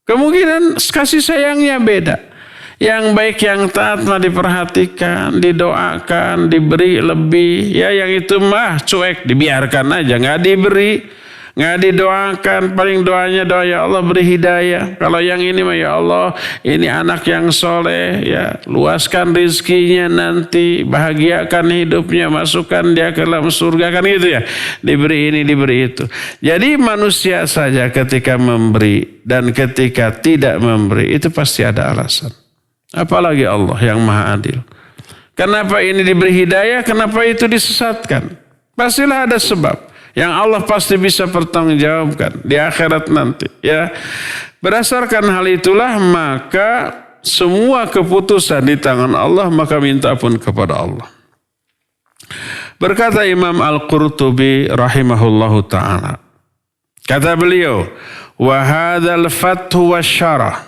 Kemungkinan kasih sayangnya beda. Yang baik, yang taat mah diperhatikan, didoakan, diberi lebih. Ya, yang itu mah cuek, dibiarkan aja, nggak diberi, nggak didoakan. Paling doanya doa, ya Allah beri hidayah. Kalau yang ini mah, ya Allah ini anak yang soleh, ya luaskan rizkinya nanti, bahagiakan hidupnya, masukkan dia ke dalam surga, kan gitu ya. Diberi ini, diberi itu. Jadi manusia saja ketika memberi dan ketika tidak memberi itu pasti ada alasan. Apalagi Allah yang maha adil. Kenapa ini diberi hidayah, kenapa itu disesatkan? Pastilah ada sebab yang Allah pasti bisa pertanggungjawabkan di akhirat nanti, ya. Berdasarkan hal itulah maka semua keputusan di tangan Allah, maka minta pun kepada Allah. Berkata Imam Al-Qurtubi rahimahullahu ta'ala, kata beliau, wa hadzal fathu wasyarah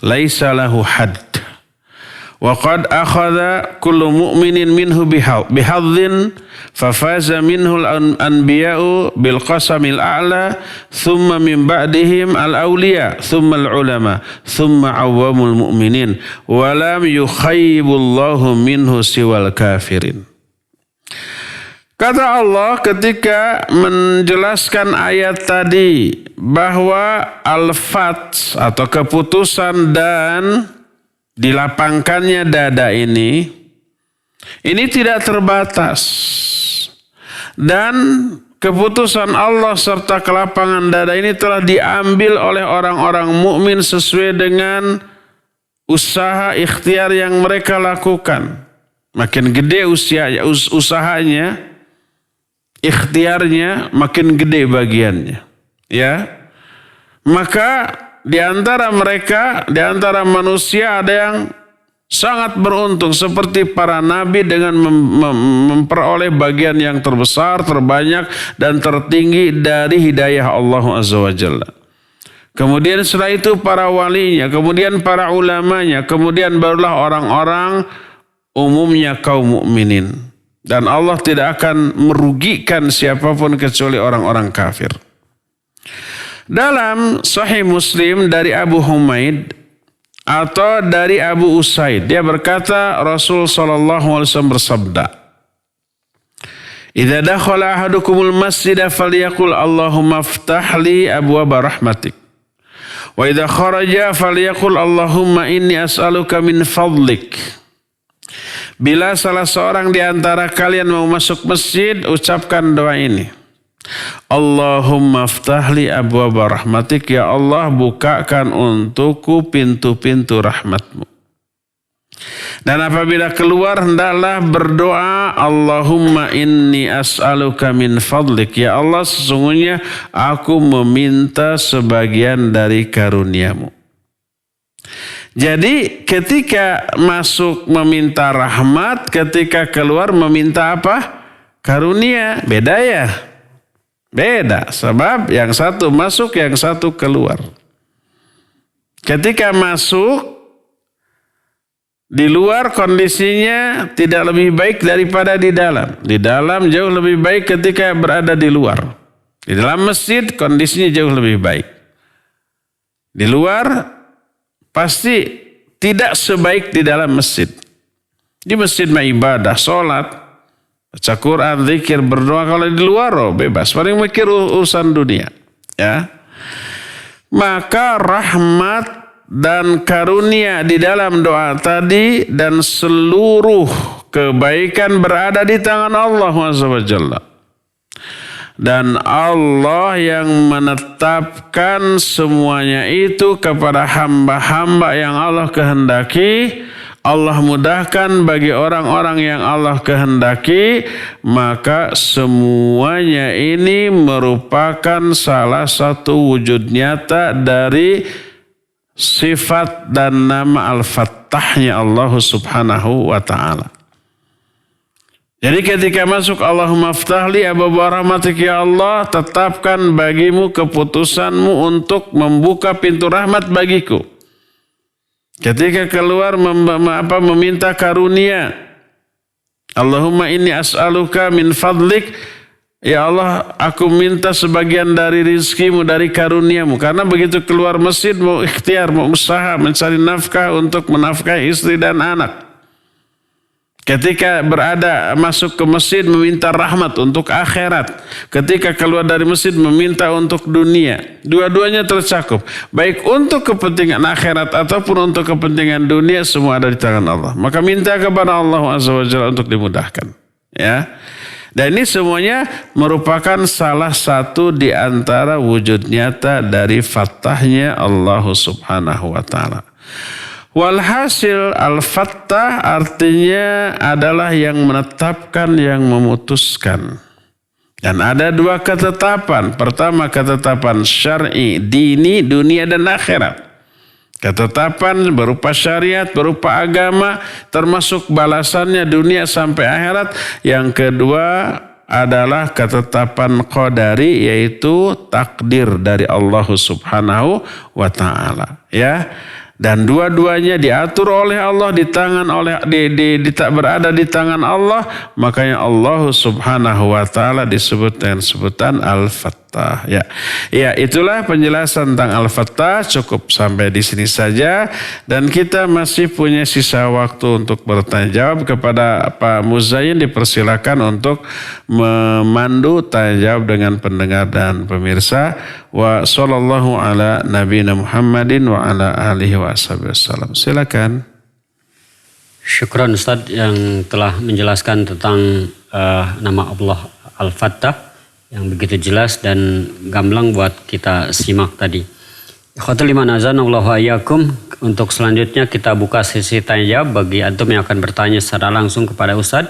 laisa lahu hadd wa qad akhadha kullu mu'minin minhu bihadzin fafaza minhu al-anbiya'u bil qasamil a'la thumma min ba'dihim al-awliya thumma al-ulama thumma awwamul mu'minin wa lam yukhayyibullahu minhu siwal kafirin. Kata Allah ketika menjelaskan ayat tadi bahwa al-fath atau keputusan dan dilapangkannya dada ini tidak terbatas. Dan keputusan Allah serta kelapangan dada ini telah diambil oleh orang-orang mukmin sesuai dengan usaha ikhtiar yang mereka lakukan. Makin gede usahanya, ikhtiarnya makin gede bagiannya, ya. Maka di antara mereka, di antara manusia ada yang sangat beruntung seperti para nabi dengan memperoleh bagian yang terbesar, terbanyak dan tertinggi dari hidayah Allah Azza wa Jalla. Kemudian setelah itu para walinya, kemudian para ulamanya, kemudian barulah orang-orang umumnya kaum mukminin. Dan Allah tidak akan merugikan siapapun kecuali orang-orang kafir. Dalam Sahih Muslim dari Abu Humaid atau dari Abu Usaid, dia berkata Rasul SAW bersabda, "Idza dakhala ahadukumul masjida falyaqul Allahumma aftah li abwaaba rahmatik. Wa idza kharaja falyaqul Allahumma inni as'aluka min fadlik." Bila salah seorang di antara kalian mau masuk masjid, ucapkan doa ini. Allahumma aftahli abwaaba rahmatik, ya Allah bukakan untukku pintu-pintu rahmatmu. Dan apabila keluar hendaklah berdoa, Allahumma inni as'aluka min fadlik, ya Allah sesungguhnya aku meminta sebagian dari karuniamu. Jadi ketika masuk meminta rahmat, ketika keluar meminta apa? Karunia. Beda ya? Beda. Sebab yang satu masuk, yang satu keluar. Ketika masuk, di luar kondisinya tidak lebih baik daripada di dalam. Di dalam jauh lebih baik ketika berada di luar. Di dalam masjid kondisinya jauh lebih baik. Di luar pasti tidak sebaik di dalam masjid. Di masjid mah ibadah, sholat, baca Quran, zikir, berdoa. Kalau di luar bebas, paling mikir urusan dunia. Ya, maka rahmat dan karunia di dalam doa tadi dan seluruh kebaikan berada di tangan Allah SWT. Dan Allah yang menetapkan semuanya itu kepada hamba-hamba yang Allah kehendaki. Allah mudahkan bagi orang-orang yang Allah kehendaki. Maka semuanya ini merupakan salah satu wujud nyata dari sifat dan nama Al-Fattahnya Allah Subhanahu wa ta'ala. Jadi ketika masuk Allahumma aftahli abwaaba rahmatik, ya Allah tetapkan bagimu keputusanmu untuk membuka pintu rahmat bagiku. Ketika keluar meminta karunia, Allahumma inni as'aluka min fadlik, ya Allah aku minta sebagian dari rizkimu, dari karuniamu. Karena begitu keluar masjid mau ikhtiar, mau usaha mencari nafkah untuk menafkahi istri dan anak. Ketika berada masuk ke masjid meminta rahmat untuk akhirat. Ketika keluar dari masjid meminta untuk dunia. Dua-duanya tercakup. Baik untuk kepentingan akhirat ataupun untuk kepentingan dunia, semua ada di tangan Allah. Maka minta kepada Allah Azza wa Jalla untuk dimudahkan. Ya. Dan ini semuanya merupakan salah satu di antara wujud nyata dari Fattahnya Allah Subhanahu wa ta'ala. Walhasil Al-Fattah artinya adalah yang menetapkan, yang memutuskan. Dan ada dua ketetapan. Pertama ketetapan syar'i, dini, dunia dan akhirat. Ketetapan berupa syariat, berupa agama, termasuk balasannya dunia sampai akhirat. Yang kedua adalah ketetapan qadari, yaitu takdir dari Allah Subhanahu wa taala, ya. Dan dua-duanya diatur oleh Allah, berada di tangan Allah. Makanya Allah Subhanahu wa taala disebut dengan sebutan Al-Fattah, ya. Ya, itulah penjelasan tentang Al-Fattah. Cukup sampai di sini saja, dan kita masih punya sisa waktu untuk bertanya jawab. Kepada Pak Muzayyin dipersilakan untuk memandu tanya jawab dengan pendengar dan pemirsa. Wa sallallahu ala nabiyina Muhammadin wa ala alihi wa wasallam. Silakan. Syukran Ustaz yang telah menjelaskan tentang nama Allah Al-Fattah yang begitu jelas dan gamblang buat kita simak tadi. Ikhwatul iman azanallahu ayyakum. Untuk selanjutnya kita buka sesi tanya jawab bagi antum yang akan bertanya secara langsung kepada Ustaz.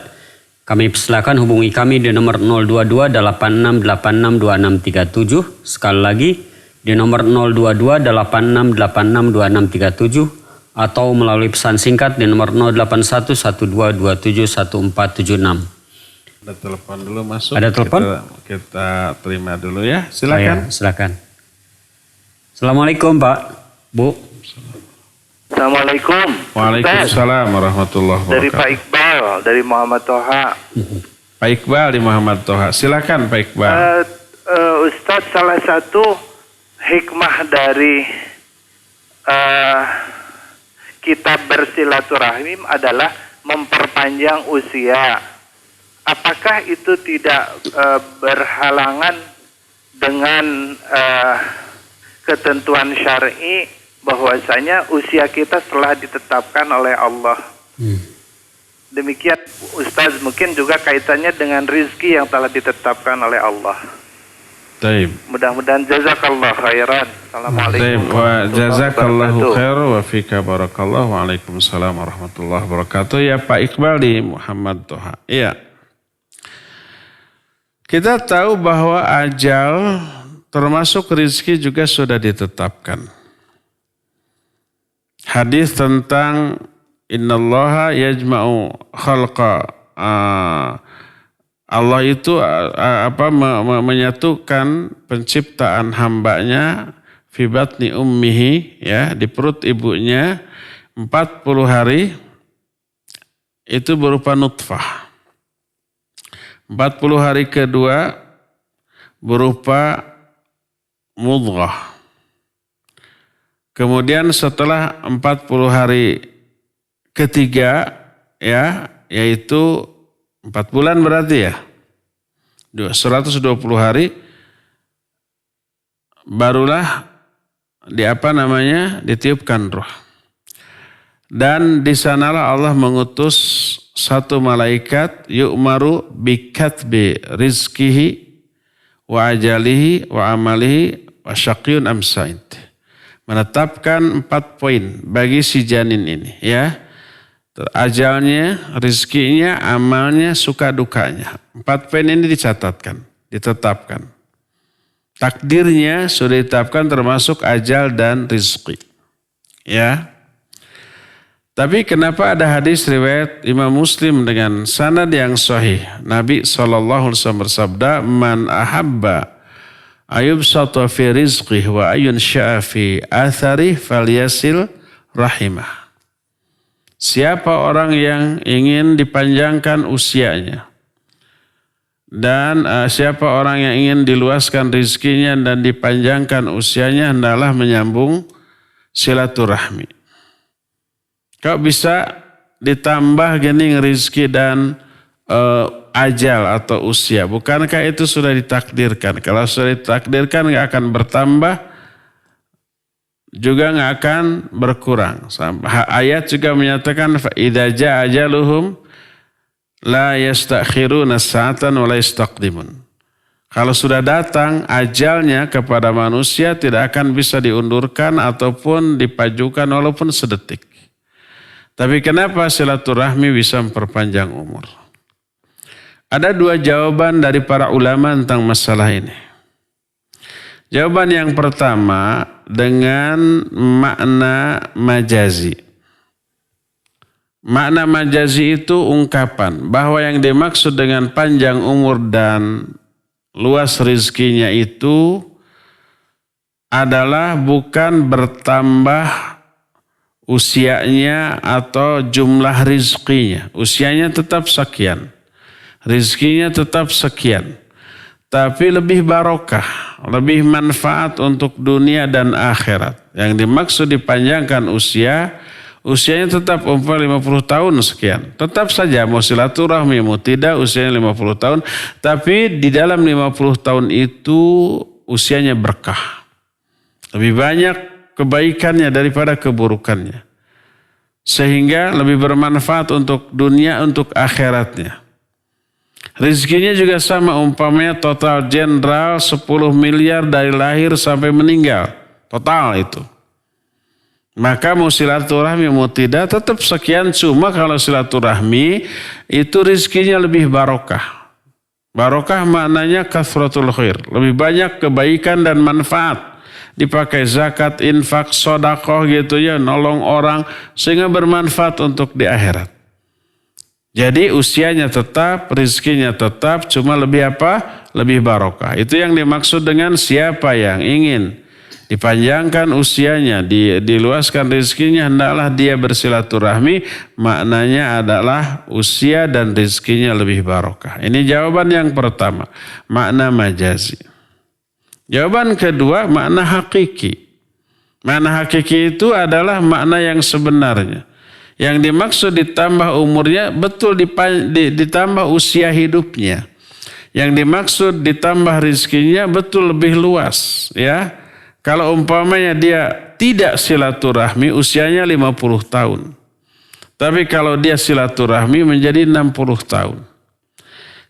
Kami persilakan hubungi kami di nomor 022 8686 2637. Sekali lagi di nomor 022 8686 2637 atau melalui pesan singkat di nomor 081 1227 1476. Ada telepon dulu masuk. Ada telepon? Kita terima dulu ya. Silakan. Ya, silakan. Assalamualaikum Pak, Bu. Assalamualaikum. Waalaikumsalam warahmatullahi wabarakatuh. Dari Pak Iqbal, dari Muhammad Toha. Pak Iqbal di Muhammad Toha. Silakan Pak Iqbal. Ustadz, salah satu hikmah dari kita bersilaturahim adalah memperpanjang usia. Apakah itu tidak berhalangan dengan ketentuan syar'i bahwasanya usia kita telah ditetapkan oleh Allah? Demikian Ustaz, mungkin juga kaitannya dengan rizki yang telah ditetapkan oleh Allah. Taib. Mudah-mudahan jazakallah khairan. Assalamualaikum Wa jazakallahu khair wa fika barakallah. Waalaikumsalam warahmatullahi wabarakatuh. Ya Pak Iqbal di Muhammad Toha. Iya. Kita tahu bahwa ajal termasuk rizki juga sudah ditetapkan. Hadis tentang innallaha yajma'u khalqa, Allah itu menyatukan penciptaan hambanya fi batni ummihi, ya, di perut ibunya 40 hari itu berupa nutfah. 40 hari kedua berupa mudghah. Kemudian setelah 40 hari ketiga, ya, yaitu 4 bulan berarti ya, 120 hari, barulah ditiupkan ruh. Dan di sanalah Allah mengutus satu malaikat, yu'maru bikatbi rizkihi wa ajalihi wa amalihi wa syaqiyyun am sa'id. Menetapkan 4 poin bagi si janin ini, ya. Ajalnya, rizkinya, amalnya, suka dukanya. 4 poin ini ditetapkan. Takdirnya sudah ditetapkan termasuk ajal dan rizki, ya. Tapi kenapa ada hadis riwayat Imam Muslim dengan sanad yang sahih? Nabi SAW bersabda, "Man ahabba ayubsata fi rizqih wa ayun sya'a fi atharih falyasil rahimah." Siapa orang yang ingin dipanjangkan usianya dan siapa orang yang ingin diluaskan rizkinya dan dipanjangkan usianya, hendaklah menyambung silaturahmi. Kau bisa ditambah gening rizki dan ajal atau usia. Bukankah itu sudah ditakdirkan? Kalau sudah ditakdirkan gak akan bertambah, juga gak akan berkurang. Ayat juga menyatakan idza jaa ajaluhum la yastakhiruna sa'atan wa la yastaqdimun. Kalau sudah datang ajalnya kepada manusia, tidak akan bisa diundurkan ataupun dipajukan walaupun sedetik. Tapi kenapa silaturahmi bisa memperpanjang umur? Ada 2 jawaban dari para ulama tentang masalah ini. Jawaban yang pertama dengan makna majazi. Makna majazi itu ungkapan bahwa yang dimaksud dengan panjang umur dan luas rizkinya itu adalah bukan bertambah usianya atau jumlah rizkinya. Usianya tetap sekian, rizkinya tetap sekian. Tapi lebih barokah, lebih manfaat untuk dunia dan akhirat. Yang dimaksud dipanjangkan usianya tetap 50 tahun sekian. Tetap saja mau silaturahmi, mau tidak usianya 50 tahun. Tapi di dalam 50 tahun itu usianya berkah. Lebih banyak kebaikannya daripada keburukannya. Sehingga lebih bermanfaat untuk dunia, untuk akhiratnya. Rizkinya juga sama, umpamanya total jenderal 10 miliar dari lahir sampai meninggal. Total itu. Maka mau silaturahmi mau tidak tetap sekian, cuma kalau silaturahmi itu rizkinya lebih barokah. Barokah maknanya kathratul khair, lebih banyak kebaikan dan manfaat. Dipakai zakat, infak, sedekah gitu ya, nolong orang sehingga bermanfaat untuk di akhirat. Jadi usianya tetap, rizkinya tetap, cuma lebih apa? Lebih barokah. Itu yang dimaksud dengan siapa yang ingin dipanjangkan usianya, diluaskan rizkinya, hendaklah dia bersilaturahmi. Maknanya adalah usia dan rizkinya lebih barokah. Ini jawaban yang pertama, makna majazi. Jawaban kedua, makna hakiki. Makna hakiki itu adalah makna yang sebenarnya. Yang dimaksud ditambah umurnya betul ditambah usia hidupnya. Yang dimaksud ditambah rizkinya betul lebih luas, ya. Kalau umpamanya dia tidak silaturahmi usianya 50 tahun. Tapi kalau dia silaturahmi menjadi 60 tahun.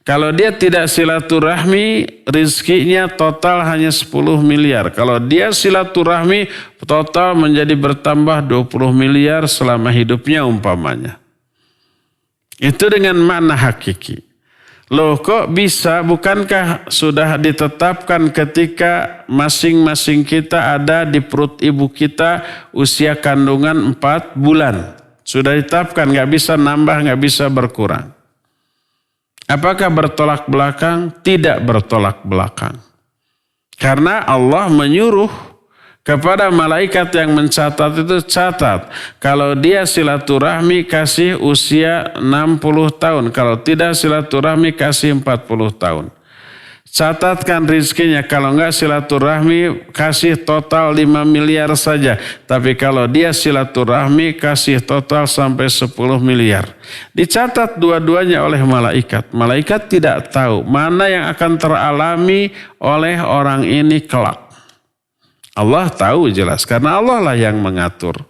Kalau dia tidak silaturahmi, rizkinya total hanya 10 miliar. Kalau dia silaturahmi, total menjadi bertambah 20 miliar selama hidupnya umpamanya. Itu dengan makna hakiki. Loh kok bisa, bukankah sudah ditetapkan ketika masing-masing kita ada di perut ibu kita usia kandungan 4 bulan. Sudah ditetapkan, gak bisa nambah, gak bisa berkurang. Apakah bertolak belakang? Tidak bertolak belakang. Karena Allah menyuruh kepada malaikat yang mencatat itu, catat. Kalau dia silaturahmi kasih usia 60 tahun. Kalau tidak silaturahmi kasih 40 tahun. Catatkan rizkinya. Kalau enggak silaturahmi kasih total 5 miliar saja. Tapi kalau dia silaturahmi kasih total sampai 10 miliar. Dicatat dua-duanya oleh malaikat. Malaikat tidak tahu mana yang akan teralami oleh orang ini kelak. Allah tahu jelas karena Allah lah yang mengatur.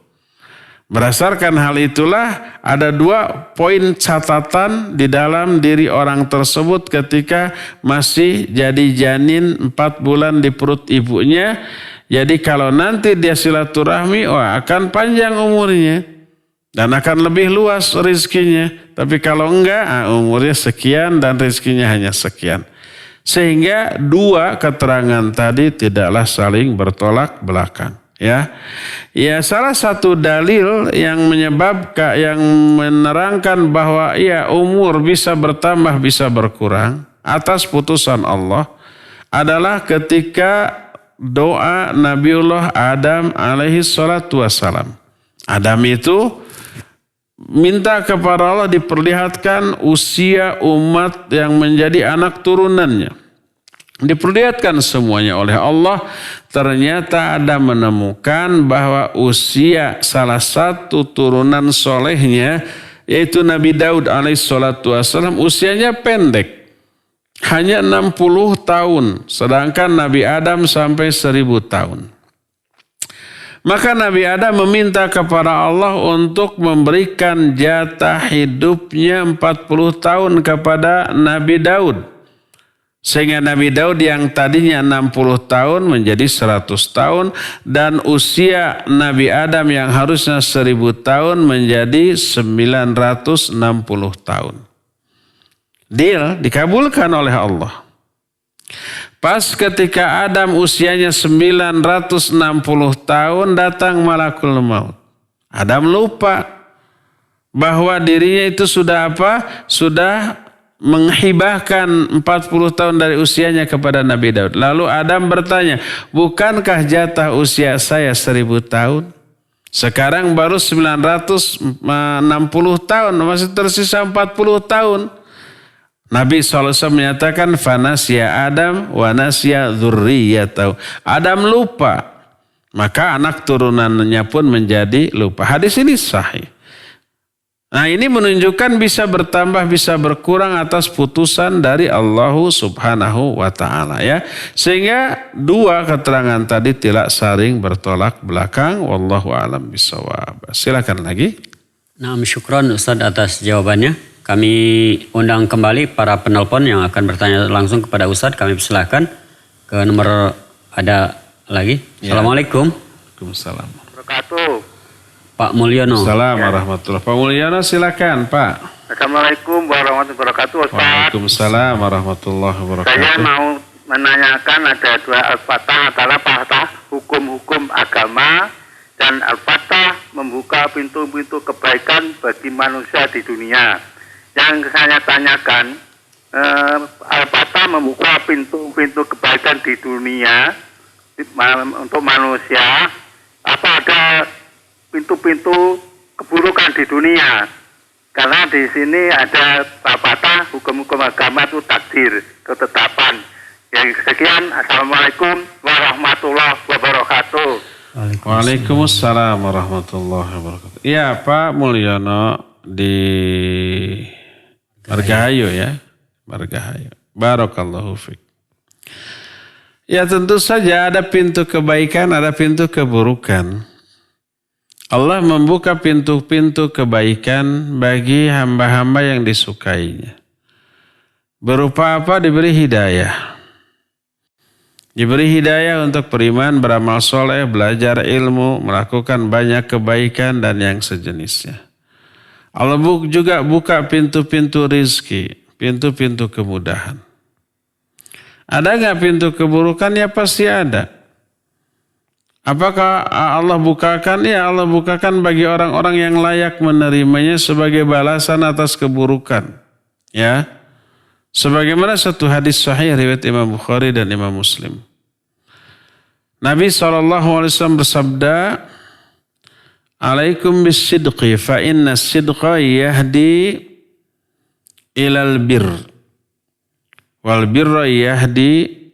Berdasarkan hal itulah ada 2 poin catatan di dalam diri orang tersebut ketika masih jadi janin 4 bulan di perut ibunya. Jadi kalau nanti dia silaturahmi, akan panjang umurnya dan akan lebih luas rizkinya. Tapi kalau enggak, umurnya sekian dan rizkinya hanya sekian. Sehingga 2 keterangan tadi tidaklah saling bertolak belakang. Ya, salah satu dalil yang menyebabkan, yang menerangkan bahwa umur bisa bertambah bisa berkurang atas putusan Allah adalah ketika doa Nabiullah Adam alaihi salatu wassalam. Adam itu minta kepada Allah diperlihatkan usia umat yang menjadi anak turunannya. Diperlihatkan semuanya oleh Allah. Ternyata ada menemukan bahwa usia salah satu turunan solehnya, yaitu Nabi Daud alaihissalatu wassalam, usianya pendek. Hanya 60 tahun. Sedangkan Nabi Adam sampai 1000 tahun. Maka Nabi Adam meminta kepada Allah untuk memberikan jatah hidupnya 40 tahun kepada Nabi Daud. Sehingga Nabi Daud yang tadinya 60 tahun menjadi 100 tahun. Dan usia Nabi Adam yang harusnya 1000 tahun menjadi 960 tahun. Deal dikabulkan oleh Allah. Pas ketika Adam usianya 960 tahun datang malakul maut. Adam lupa bahwa dirinya itu sudah apa? Sudah menghibahkan 40 tahun dari usianya kepada Nabi Daud. Lalu Adam bertanya, bukankah jatah usia saya 1000 tahun? Sekarang baru 960 tahun, masih tersisa 40 tahun. Nabi SAW menyatakan, fanasya Adam wa nasya dzurriyyatahu. Adam lupa, maka anak turunannya pun menjadi lupa. Hadis ini sahih. Nah, ini menunjukkan bisa bertambah, bisa berkurang atas putusan dari Allah Subhanahu wa ta'ala ya. Sehingga dua keterangan tadi tidak saling bertolak belakang. Wallahu a'lam bishawab. Silakan lagi. Nah, syukron Ustadz atas jawabannya. Kami undang kembali para penelpon yang akan bertanya langsung kepada Ustadz. Kami persilahkan ke nomor ada lagi. Ya. Assalamualaikum. Waalaikumsalam. Wabarakatuh. Pak Mulyono. Assalamualaikum warahmatullahi wabarakatuh. Pak Mulyono silakan Pak. Assalamualaikum warahmatullahi wabarakatuh, Ustaz. Waalaikumsalam warahmatullahi wabarakatuh. Saya mau menanyakan ada dua Al-Fatah adalah Fatah hukum-hukum agama dan Al-Fatah membuka pintu-pintu kebaikan bagi manusia di dunia. Yang saya tanyakan, Al-Fatah membuka pintu-pintu kebaikan di dunia untuk manusia. Apa ada pintu-pintu keburukan di dunia? Karena di sini ada Al-Fatah hukum-hukum agama itu takdir, ketetapan. Yang sekian, Assalamualaikum warahmatullahi wabarakatuh. Waalaikumsalam warahmatullahi wabarakatuh. Iya Pak Mulyono di Margahayu ya. Margahayu. Barakallahu fiik. Ya tentu saja ada pintu kebaikan, ada pintu keburukan. Allah membuka pintu-pintu kebaikan bagi hamba-hamba yang disukainya. Berupa apa? Diberi hidayah. Diberi hidayah untuk beriman, beramal soleh, belajar ilmu, melakukan banyak kebaikan dan yang sejenisnya. Allah juga buka pintu-pintu rizki, pintu-pintu kemudahan. Ada nggak pintu keburukan? Ya pasti ada. Apakah Allah bukakan? Ya Allah bukakan bagi orang-orang yang layak menerimanya sebagai balasan atas keburukan. Ya. Sebagaimana satu hadis sahih riwayat Imam Bukhari dan Imam Muslim. Nabi SAW bersabda, Alaikum bisidqi fa inna sidqa yahdi ilal bir. Wal birra yahdi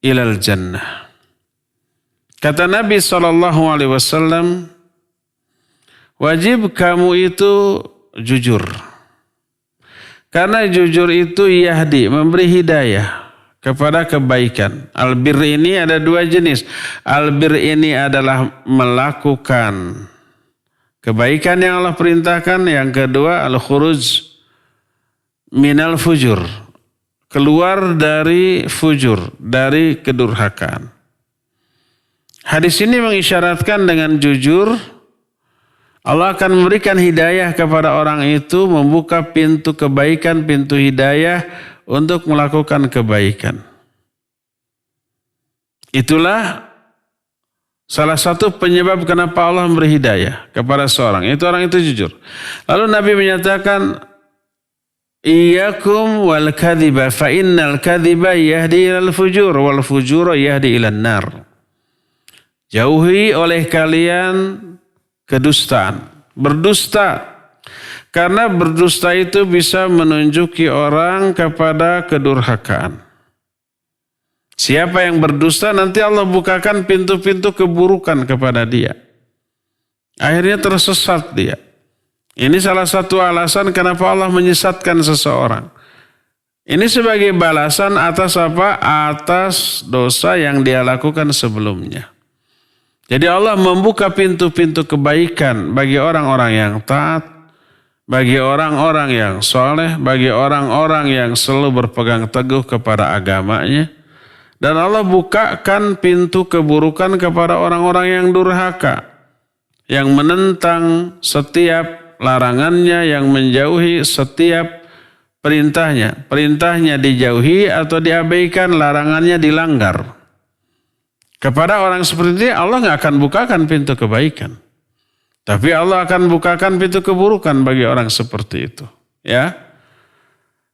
ilal jannah. Kata Nabi SAW, wajib kamu itu jujur. Karena jujur itu yahdi, memberi hidayah kepada kebaikan. Albir ini ada dua jenis. Albir ini adalah melakukan kebaikan yang Allah perintahkan. Yang kedua, al-khuruj minal fujur. Keluar dari fujur, dari kedurhakaan. Hadis ini mengisyaratkan dengan jujur, Allah akan memberikan hidayah kepada orang itu, membuka pintu kebaikan, pintu hidayah untuk melakukan kebaikan. Itulah salah satu penyebab kenapa Allah memberi hidayah kepada seorang. Itu orang itu jujur. Lalu Nabi menyatakan, Iyyakum wal kadhiba fa innal kadhiba yahdi ilal fujur wal fujur yahdi ilan nar. Jauhi oleh kalian kedustaan, berdusta. Karena berdusta itu bisa menunjuki orang kepada kedurhakaan. Siapa yang berdusta nanti Allah bukakan pintu-pintu keburukan kepada dia. Akhirnya tersesat dia. Ini salah satu alasan kenapa Allah menyesatkan seseorang. Ini sebagai balasan atas apa? Atas dosa yang dia lakukan sebelumnya. Jadi Allah membuka pintu-pintu kebaikan bagi orang-orang yang taat, bagi orang-orang yang soleh, bagi orang-orang yang selalu berpegang teguh kepada agamanya. Dan Allah bukakan pintu keburukan kepada orang-orang yang durhaka, yang menentang setiap larangannya, yang menjauhi setiap perintahnya. Perintahnya dijauhi atau diabaikan, larangannya dilanggar. Kepada orang seperti ini Allah nggak akan bukakan pintu kebaikan. Tapi Allah akan bukakan pintu keburukan bagi orang seperti itu. Ya.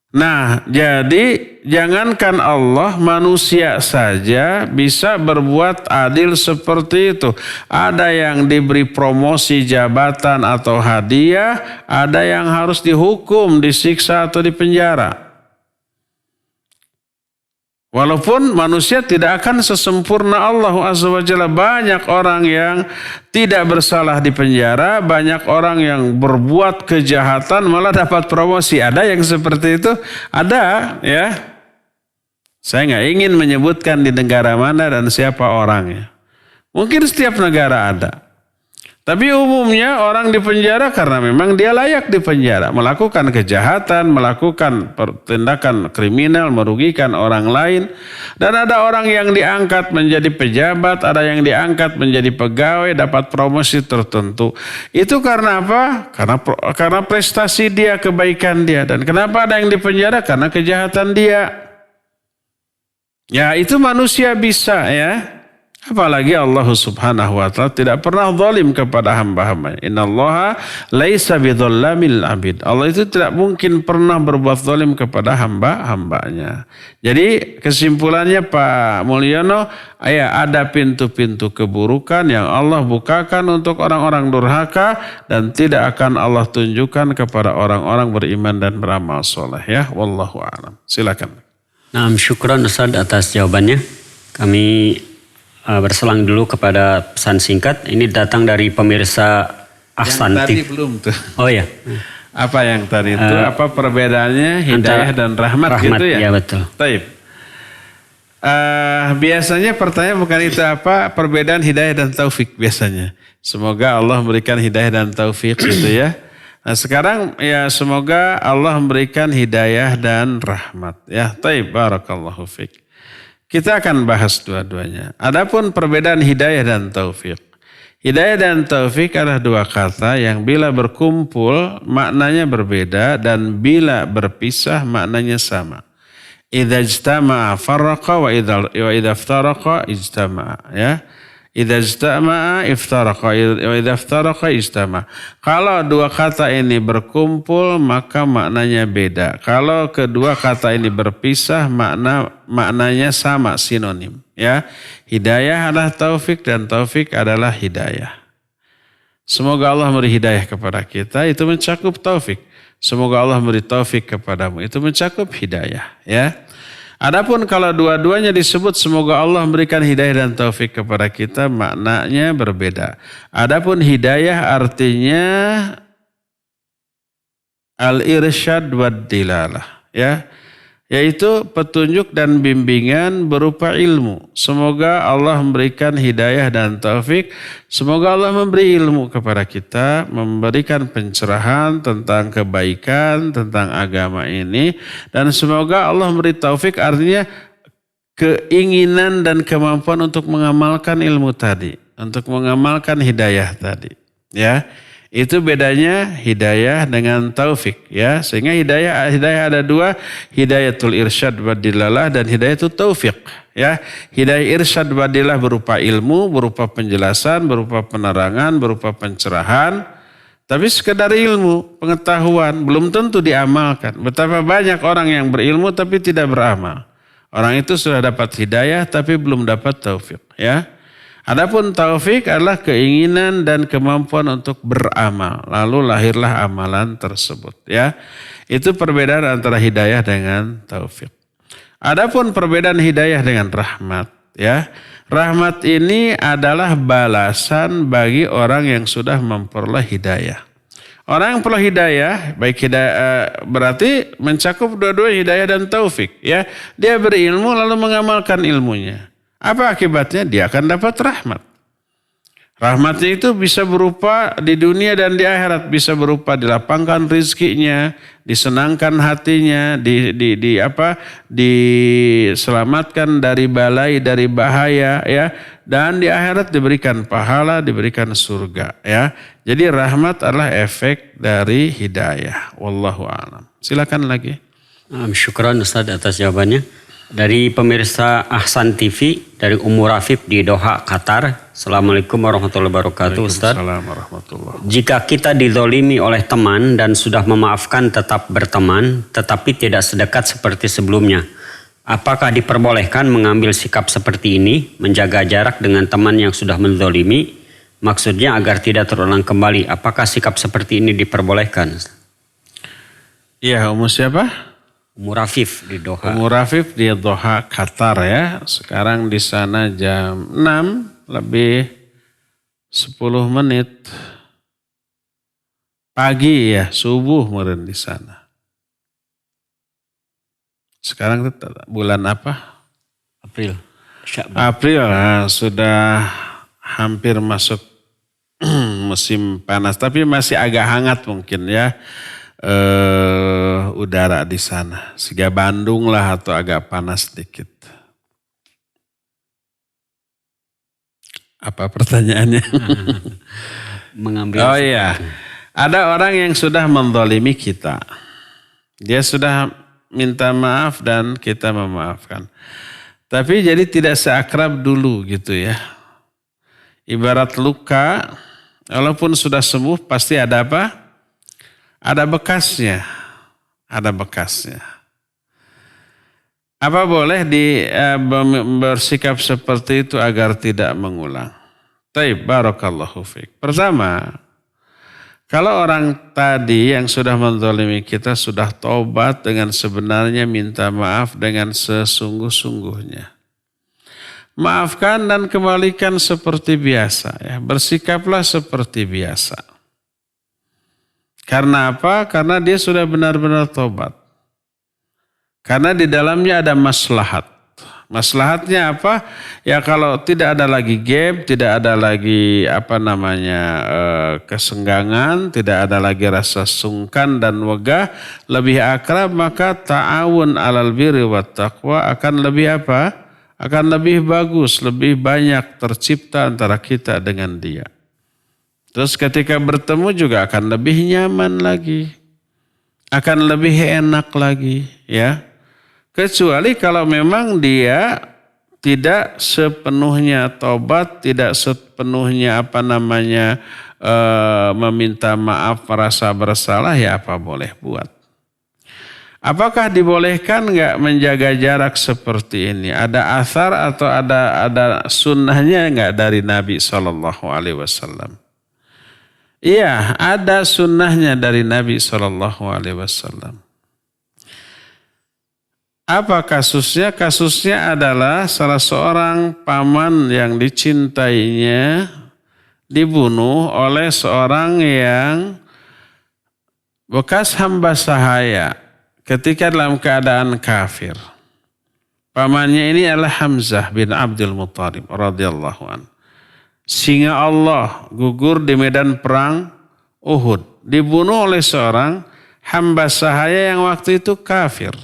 Nah, jadi jangankan Allah, manusia saja bisa berbuat adil seperti itu. Ada yang diberi promosi jabatan atau hadiah, ada yang harus dihukum, disiksa atau dipenjara. Walaupun manusia tidak akan sesempurna Allah Azza wa Jalla. Banyak orang yang tidak bersalah di penjara, banyak orang yang berbuat kejahatan malah dapat promosi. Ada yang seperti itu? Ada, ya. Saya nggak ingin menyebutkan di negara mana dan siapa orangnya. Mungkin setiap negara ada. Tapi umumnya orang di penjara karena memang dia layak di penjara. Melakukan kejahatan, melakukan tindakan kriminal, merugikan orang lain. Dan ada orang yang diangkat menjadi pejabat, ada yang diangkat menjadi pegawai, dapat promosi tertentu. Itu karena apa? Karena prestasi dia, kebaikan dia. Dan kenapa ada yang di penjara? Karena kejahatan dia. Ya, itu manusia bisa, ya. Apalagi Allah Subhanahu wa ta'ala tidak pernah zalim kepada hamba-hamba. Innallaha laisa bidzalamil abid. Allah itu tidak mungkin pernah berbuat zalim kepada hamba-hambanya. Jadi kesimpulannya Pak Mulyono, ada pintu-pintu keburukan yang Allah bukakan untuk orang-orang durhaka dan tidak akan Allah tunjukkan kepada orang-orang beriman dan beramal soleh. Ya, wallahu a'lam. Silakan. Nah, syukran Ustaz atas jawabannya. Kami berselang dulu kepada pesan singkat. Ini datang dari pemirsa Ahsan. Yang tadi belum tuh. Oh ya. Apa yang tadi itu? Apa perbedaannya hidayah dan rahmat gitu ya? Iya betul. Taib. Biasanya pertanyaan bukan itu, apa perbedaan hidayah dan taufik biasanya. Semoga Allah memberikan hidayah dan taufik gitu ya. Nah sekarang ya semoga Allah memberikan hidayah dan rahmat. Ya, taib, barakallahu fiik. Kita akan bahas dua-duanya. Adapun perbedaan hidayah dan taufik. Hidayah dan taufik adalah dua kata yang bila berkumpul maknanya berbeda dan bila berpisah maknanya sama. Idza ijtama'a farraqa wa idza iftaraqa ijtama'a, ya. Idza ijtama'a iftaraqa wa idza iftaraqa ijtama'a. Kalau dua kata ini berkumpul maka maknanya beda. Kalau kedua kata ini berpisah maknanya sama, sinonim, ya. Hidayah adalah taufik dan taufik adalah hidayah. Semoga Allah memberi hidayah kepada kita, itu mencakup taufik. Semoga Allah memberi taufik kepadamu, itu mencakup hidayah, ya. Adapun kalau dua-duanya disebut semoga Allah memberikan hidayah dan taufik kepada kita, maknanya berbeda. Adapun hidayah artinya al-irsyad wad dilalah, ya. Yaitu petunjuk dan bimbingan berupa ilmu. Semoga Allah memberikan hidayah dan taufik. Semoga Allah memberi ilmu kepada kita, memberikan pencerahan tentang kebaikan, tentang agama ini. Dan semoga Allah memberi taufik, artinya keinginan dan kemampuan untuk mengamalkan ilmu tadi. Untuk mengamalkan hidayah tadi. Ya. Itu bedanya hidayah dengan taufik, ya. Sehingga hidayah ada dua, hidayatul irsyad wa dilalah dan hidayatul taufik, ya. Hidayah irsyad wa dilalah berupa ilmu, berupa penjelasan, berupa penerangan, berupa pencerahan. Tapi sekedar ilmu, pengetahuan belum tentu diamalkan. Betapa banyak orang yang berilmu tapi tidak beramal. Orang itu sudah dapat hidayah tapi belum dapat taufik, ya. Adapun taufik adalah keinginan dan kemampuan untuk beramal. Lalu lahirlah amalan tersebut, ya. Itu perbedaan antara hidayah dengan taufik. Adapun perbedaan hidayah dengan rahmat, ya. Rahmat ini adalah balasan bagi orang yang sudah memperoleh hidayah. Orang yang peroleh hidayah, baik hidayah berarti mencakup dua-dua hidayah dan taufik, ya. Dia berilmu lalu mengamalkan ilmunya. Apa akibatnya? Dia akan dapat rahmat. Rahmatnya itu bisa berupa di dunia dan di akhirat, bisa berupa dilapangkan rizkinya, disenangkan hatinya, diselamatkan dari balai, dari bahaya, ya. Dan di akhirat diberikan pahala, diberikan surga, ya. Jadi rahmat adalah efek dari hidayah. Wallahu a'lam. Silakan lagi. Syukran Ustaz atas jawabannya. Dari pemirsa Ahsan TV dari Ummu Rafif di Doha, Qatar. Assalamualaikum warahmatullahi wabarakatuh Ustaz. Waalaikumsalam warahmatullahi. Jika kita dizolimi oleh teman dan sudah memaafkan tetap berteman, tetapi tidak sedekat seperti sebelumnya, apakah diperbolehkan mengambil sikap seperti ini, menjaga jarak dengan teman yang sudah menzolimi? Maksudnya agar tidak terulang kembali. Apakah sikap seperti ini diperbolehkan? Iya, Ummu siapa? Ummu Rafif di Doha. Ummu Rafif di Doha, Qatar ya. Sekarang di sana jam 6 lebih 10 menit. Pagi ya, subuh meren di sana. Sekarang bulan apa? April. Sya'ban. April, nah, sudah hampir masuk musim panas. Tapi masih agak hangat mungkin ya. Udara di sana. Sehingga Bandung lah atau agak panas sedikit. Apa pertanyaannya? Mengambil. Oh iya. Ada orang yang sudah menzalimi kita. Dia sudah minta maaf dan kita memaafkan. Tapi jadi tidak seakrab dulu gitu ya. Ibarat luka, walaupun sudah sembuh pasti ada apa? Ada bekasnya. Ada bekasnya. Apa boleh bersikap seperti itu agar tidak mengulang? Taib, barakallahu fiik. Pertama, kalau orang tadi yang sudah menzalimi kita sudah taubat dengan sebenarnya minta maaf dengan sesungguh-sungguhnya. Maafkan dan kembalikan seperti biasa. Ya. Bersikaplah seperti biasa. Karena apa? Karena dia sudah benar-benar taubat. Karena di dalamnya ada maslahat. Maslahatnya apa? Ya kalau tidak ada lagi gap, tidak ada lagi kesenggangan, tidak ada lagi rasa sungkan dan wegah, lebih akrab, maka ta'awun 'alal birri wat taqwa akan lebih apa? Akan lebih bagus, lebih banyak tercipta antara kita dengan dia. Terus ketika bertemu juga akan lebih nyaman lagi. Akan lebih enak lagi ya. Kecuali kalau memang dia tidak sepenuhnya tobat, tidak sepenuhnya meminta maaf, merasa bersalah, ya apa boleh buat. Apakah dibolehkan nggak menjaga jarak seperti ini? Ada athar atau ada sunnahnya nggak dari Nabi SAW? Iya, ada sunnahnya dari Nabi SAW. Apa kasusnya? Kasusnya adalah salah seorang paman yang dicintainya dibunuh oleh seorang yang bekas hamba sahaya ketika dalam keadaan kafir. Pamannya ini adalah Hamzah bin Abdul Muttalib radhiyallahu anhu. Singa Allah gugur di medan perang Uhud. Dibunuh oleh seorang hamba sahaya yang waktu itu kafir.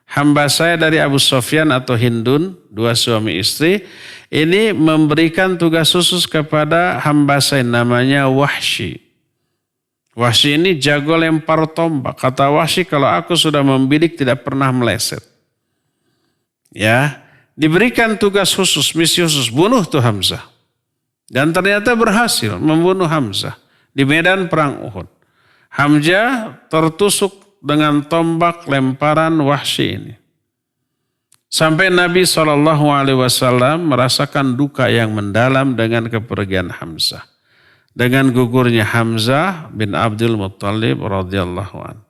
Hamba saya dari Abu Sufyan atau Hindun, dua suami istri. Ini memberikan tugas khusus kepada hamba saya namanya Wahsy. Wahsy ini jago lempar tombak. Kata Wahsy, kalau aku sudah membidik tidak pernah meleset. Ya, diberikan tugas khusus, misi khusus, bunuh tuh Hamzah. Dan ternyata berhasil membunuh Hamzah di medan perang Uhud. Hamzah tertusuk dengan tombak lemparan Wahsy ini. Sampai Nabi SAW merasakan duka yang mendalam dengan kepergian Hamzah. Dengan gugurnya Hamzah bin Abdul Muttalib radhiyallahu anhu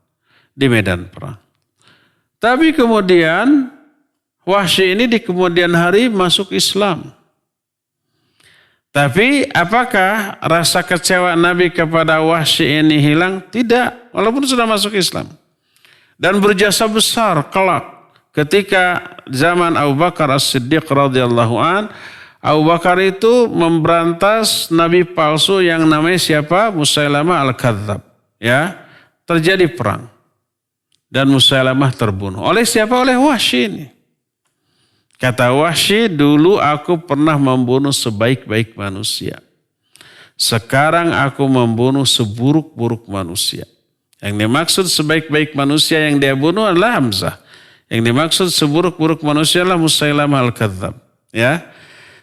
di medan perang. Tapi kemudian Wahsy ini di kemudian hari masuk Islam. Tapi apakah rasa kecewa Nabi kepada Wahsy ini hilang? Tidak, walaupun sudah masuk Islam. Dan berjasa besar kelak ketika zaman Abu Bakar As-Siddiq radhiyallahu an, Abu Bakar itu memberantas nabi palsu yang namanya siapa? Musailamah Al-Kadzab. Ya, terjadi perang. Dan Musailamah terbunuh. Oleh siapa? Oleh Wahsy ini. Kata Wahsy, dulu aku pernah membunuh sebaik-baik manusia. Sekarang aku membunuh seburuk-buruk manusia. Yang dimaksud sebaik-baik manusia yang dia bunuh adalah Hamzah. Yang dimaksud seburuk-buruk manusia lah Musailamah al-Kadzdzab. Ya.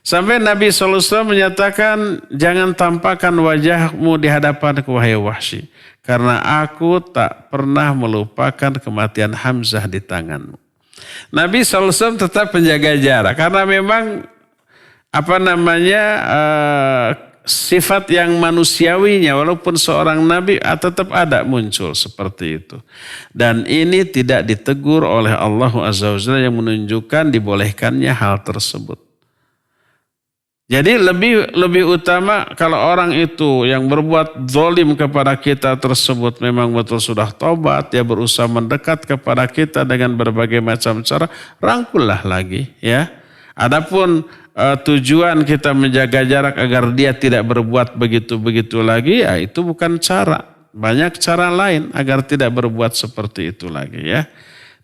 Sampai Nabi SAW menyatakan, jangan tampakkan wajahmu di hadapanku wahai Wahsy, karena aku tak pernah melupakan kematian Hamzah di tanganmu. Nabi SAW tetap menjaga jarak karena memang sifat yang manusiawinya walaupun seorang nabi tetap ada muncul seperti itu. Dan ini tidak ditegur oleh Allah Azza wa Jalla yang menunjukkan dibolehkannya hal tersebut. Jadi lebih utama kalau orang itu yang berbuat zalim kepada kita tersebut memang betul sudah tobat, dia berusaha mendekat kepada kita dengan berbagai macam cara, rangkullah lagi ya. Adapun tujuan kita menjaga jarak agar dia tidak berbuat begitu-begitu lagi, ya itu bukan cara. Banyak cara lain agar tidak berbuat seperti itu lagi ya.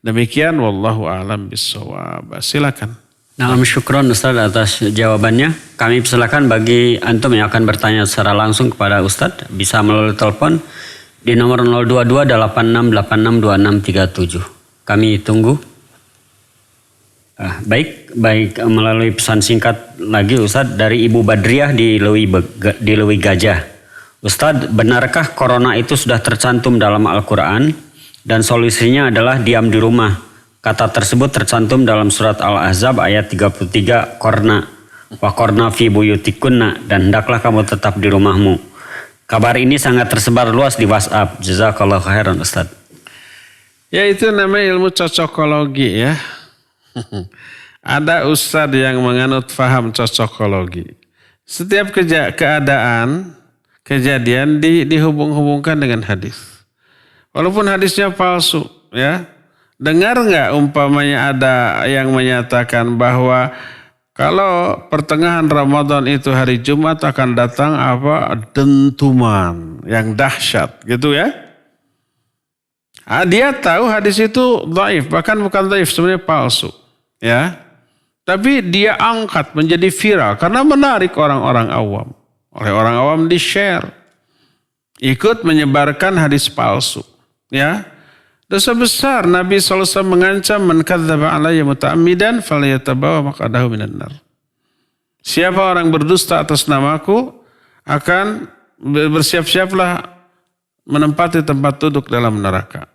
Demikian wallahu a'lam bissawab. Silakan. Nah, syukron Ustaz atas jawabannya. Kami persilakan bagi antum yang akan bertanya secara langsung kepada Ustaz, bisa melalui telepon di nomor 022-8686-2637. Kami tunggu. Baik melalui pesan singkat lagi Ustaz dari Ibu Badriah di Lewi Gajah. Ustaz, benarkah corona itu sudah tercantum dalam Al-Quran dan solusinya adalah diam di rumah? Kata tersebut tercantum dalam surat Al-Ahzab ayat 33, Qorna wa qorna fi buyutikunna, dan hendaklah kamu tetap di rumahmu. Kabar ini sangat tersebar luas di WhatsApp. Jazakallahu khairan Ustaz. Ya itu namanya ilmu cocokologi ya. Ada ustadz yang menganut faham cocokologi. Setiap kejadian dihubung-hubungkan dengan hadis. Walaupun hadisnya palsu ya. Dengar nggak umpamanya ada yang menyatakan bahwa kalau pertengahan Ramadan itu hari Jumat akan datang dentuman yang dahsyat gitu ya. Dia tahu hadis itu dhaif, bahkan bukan dhaif, sebenarnya palsu ya. Tapi dia angkat menjadi viral karena menarik orang-orang awam. Oleh orang awam di-share. Ikut menyebarkan hadis palsu ya. Dosa besar. Nabi SAW mengancam man kadzdzaba alayya muta'ammidan falyatabawa maq'adahu minan nar. Siapa orang berdusta atas namaku akan bersiap-siaplah menempati tempat duduk dalam neraka.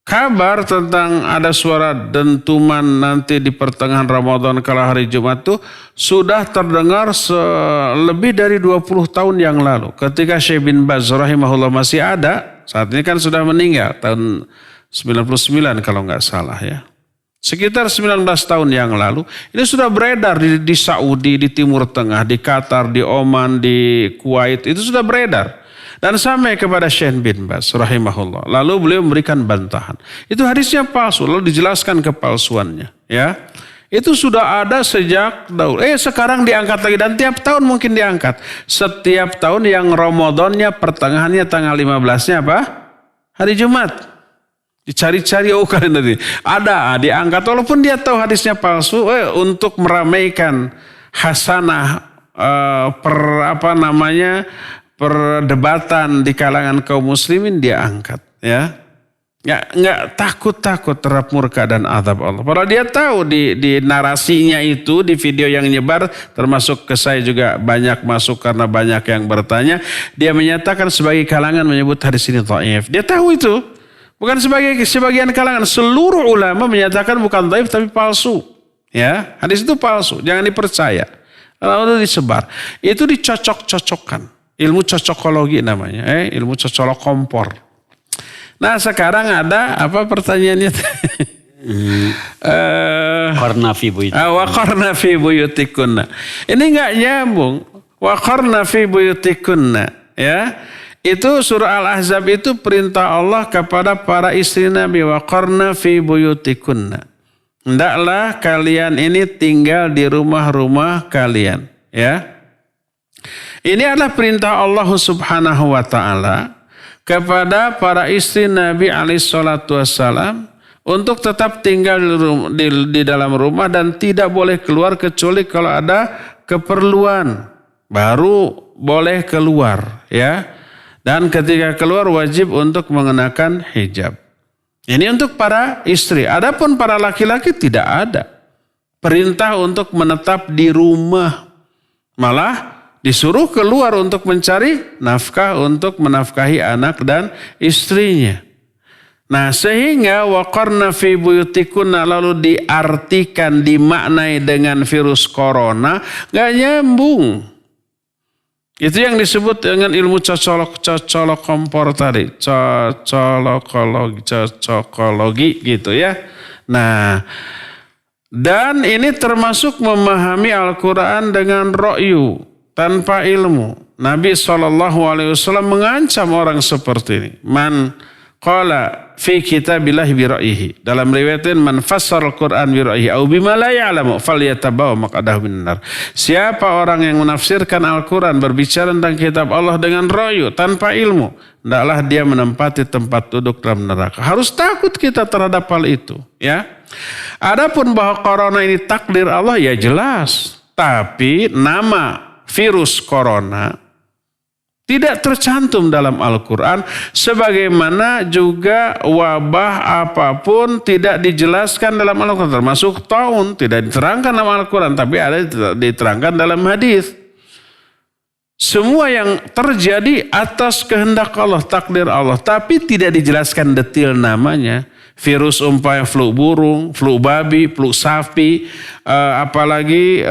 Kabar tentang ada suara dentuman nanti di pertengahan Ramadan kala hari Jumat itu sudah terdengar lebih dari 20 tahun yang lalu. Ketika Syekh bin Baz rahimahullah masih ada, saat ini kan sudah meninggal tahun 99 kalau nggak salah ya. Sekitar 19 tahun yang lalu ini sudah beredar di Saudi, di Timur Tengah, di Qatar, di Oman, di Kuwait, itu sudah beredar. Dan sampai kepada Syekh bin Baz rahimahullah. Lalu beliau memberikan bantahan. Itu hadisnya palsu, lalu dijelaskan kepalsuannya ya. Itu sudah ada sejak dahulu. Sekarang diangkat lagi dan tiap tahun mungkin diangkat. Setiap tahun yang Ramadannya pertengahannya tanggal 15-nya apa? Hari Jumat. Dicari-cari kali nanti. Ada diangkat walaupun dia tahu hadisnya palsu untuk meramaikan hasanah perdebatan di kalangan kaum muslimin dia angkat ya. Nggak takut terhadap murka dan azab Allah. Padahal dia tahu di narasinya itu, di video yang nyebar, termasuk ke saya juga banyak masuk karena banyak yang bertanya. Dia menyatakan sebagai kalangan menyebut hadis ini dhaif. Dia tahu itu. Bukan sebagian kalangan. Seluruh ulama menyatakan bukan dhaif tapi palsu. Ya, hadis itu palsu. Jangan dipercaya. Lalu disebar. Itu dicocok-cocokkan. Ilmu cocokologi namanya. Ilmu cocolok kompor. Nah sekarang ada apa pertanyaannya? Qarna fi buyutikunna. Wa qarna fi buyutikunna. Ini enggak nyambung. Wa qarna fi buyutikunna ya. Itu surah Al-Ahzab itu perintah Allah kepada para istri Nabi, wa qarna fi buyutikunna. Hendaklah kalian ini tinggal di rumah-rumah kalian ya. Ini adalah perintah Allah Subhanahu wa taala kepada para istri Nabi alaihissalam untuk tetap tinggal di dalam rumah dan tidak boleh keluar kecuali kalau ada keperluan baru boleh keluar ya. Dan ketika keluar wajib untuk mengenakan hijab. Ini untuk para istri. Adapun para laki-laki tidak ada perintah untuk menetap di rumah. Malah disuruh keluar untuk mencari nafkah untuk menafkahi anak dan istrinya. Nah, sehingga waqarna fi buyutikunna lalu diartikan, dimaknai dengan virus corona, gak nyambung. Itu yang disebut dengan ilmu cocolok kompor tadi, cocokologi gitu ya. Nah, dan ini termasuk memahami Al-Quran dengan ro'yu, tanpa ilmu. Nabi SAW mengancam orang seperti ini. Man qala fi kitabillahi bi ra'yihi. Dalam riwayatin man fassara al-Qur'an bi ra'yihi au bima la ya'lamu falyatabawa maq'adahu minan nar. Siapa orang yang menafsirkan Al-Qur'an berbicara tentang kitab Allah dengan ra'yu tanpa ilmu, hendaklah dia menempati tempat duduk dalam neraka. Harus takut kita terhadap hal itu, ya. Adapun bahwa corona ini takdir Allah ya jelas, tapi nama virus corona tidak tercantum dalam Al-Quran, sebagaimana juga wabah apapun tidak dijelaskan dalam Al-Quran, termasuk taun tidak diterangkan dalam Al-Quran, tapi ada diterangkan dalam hadis. Semua yang terjadi atas kehendak Allah, takdir Allah, tapi tidak dijelaskan detail namanya. Virus umpamanya flu burung, flu babi, flu sapi, apalagi